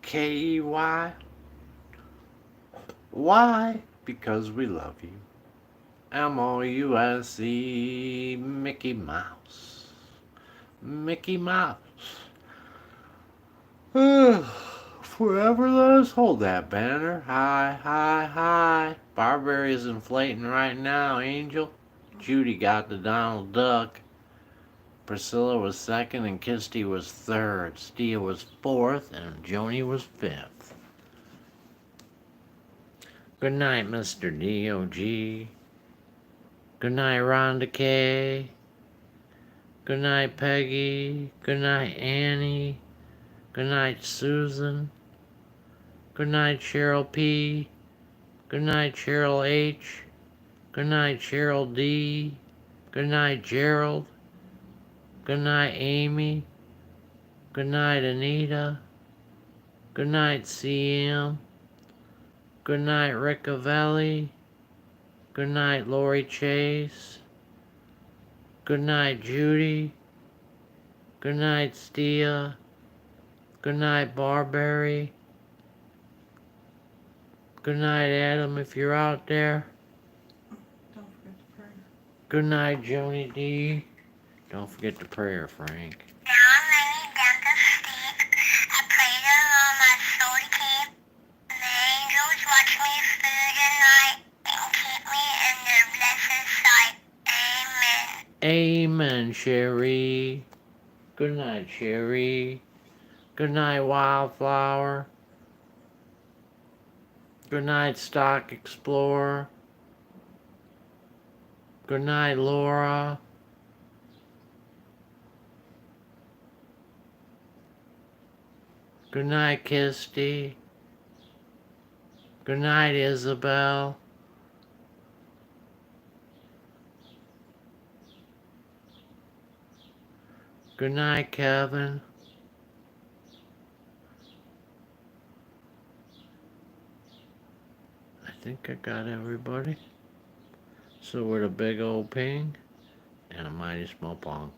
KEY, why? Because we love you. MOUSE, Mickey Mouse. Mickey Mouse. Forever let us hold that banner. High, high, high. Barberry is inflating right now, Angel. Judy got the Donald Duck. Priscilla was second and Kisty was third. Stia was fourth and Joni was fifth. Good night, Mr. DOG. Good night, Rhonda K. Good night, Peggy. Good night, Annie. Good night, Susan. Good night, Cheryl P. Good night, Cheryl H. Good night, Cheryl D. Good night, Gerald. Good night, Amy. Good night, Anita. Good night, CM. Good night, Riccavelli. Good night, Lori Chase. Good night, Judy. Good night, Stia. Good night, Barberry. Good night, Adam, if you're out there. Don't forget to pray. Good night, Joni D. Don't forget the prayer, Frank. Now I'm laying down to sleep. I pray the Lord my soul to keep. And the angels watch me through the night and keep me in their blessed sight. Amen. Amen, Sherry. Good night, Sherry. Good night, Wildflower. Good night, Stock Explorer. Good night, Laura. Good night, Kisty. Good night, Isabel. Good night, Kevin. think I got everybody. So with a big old ping and a mighty small pong.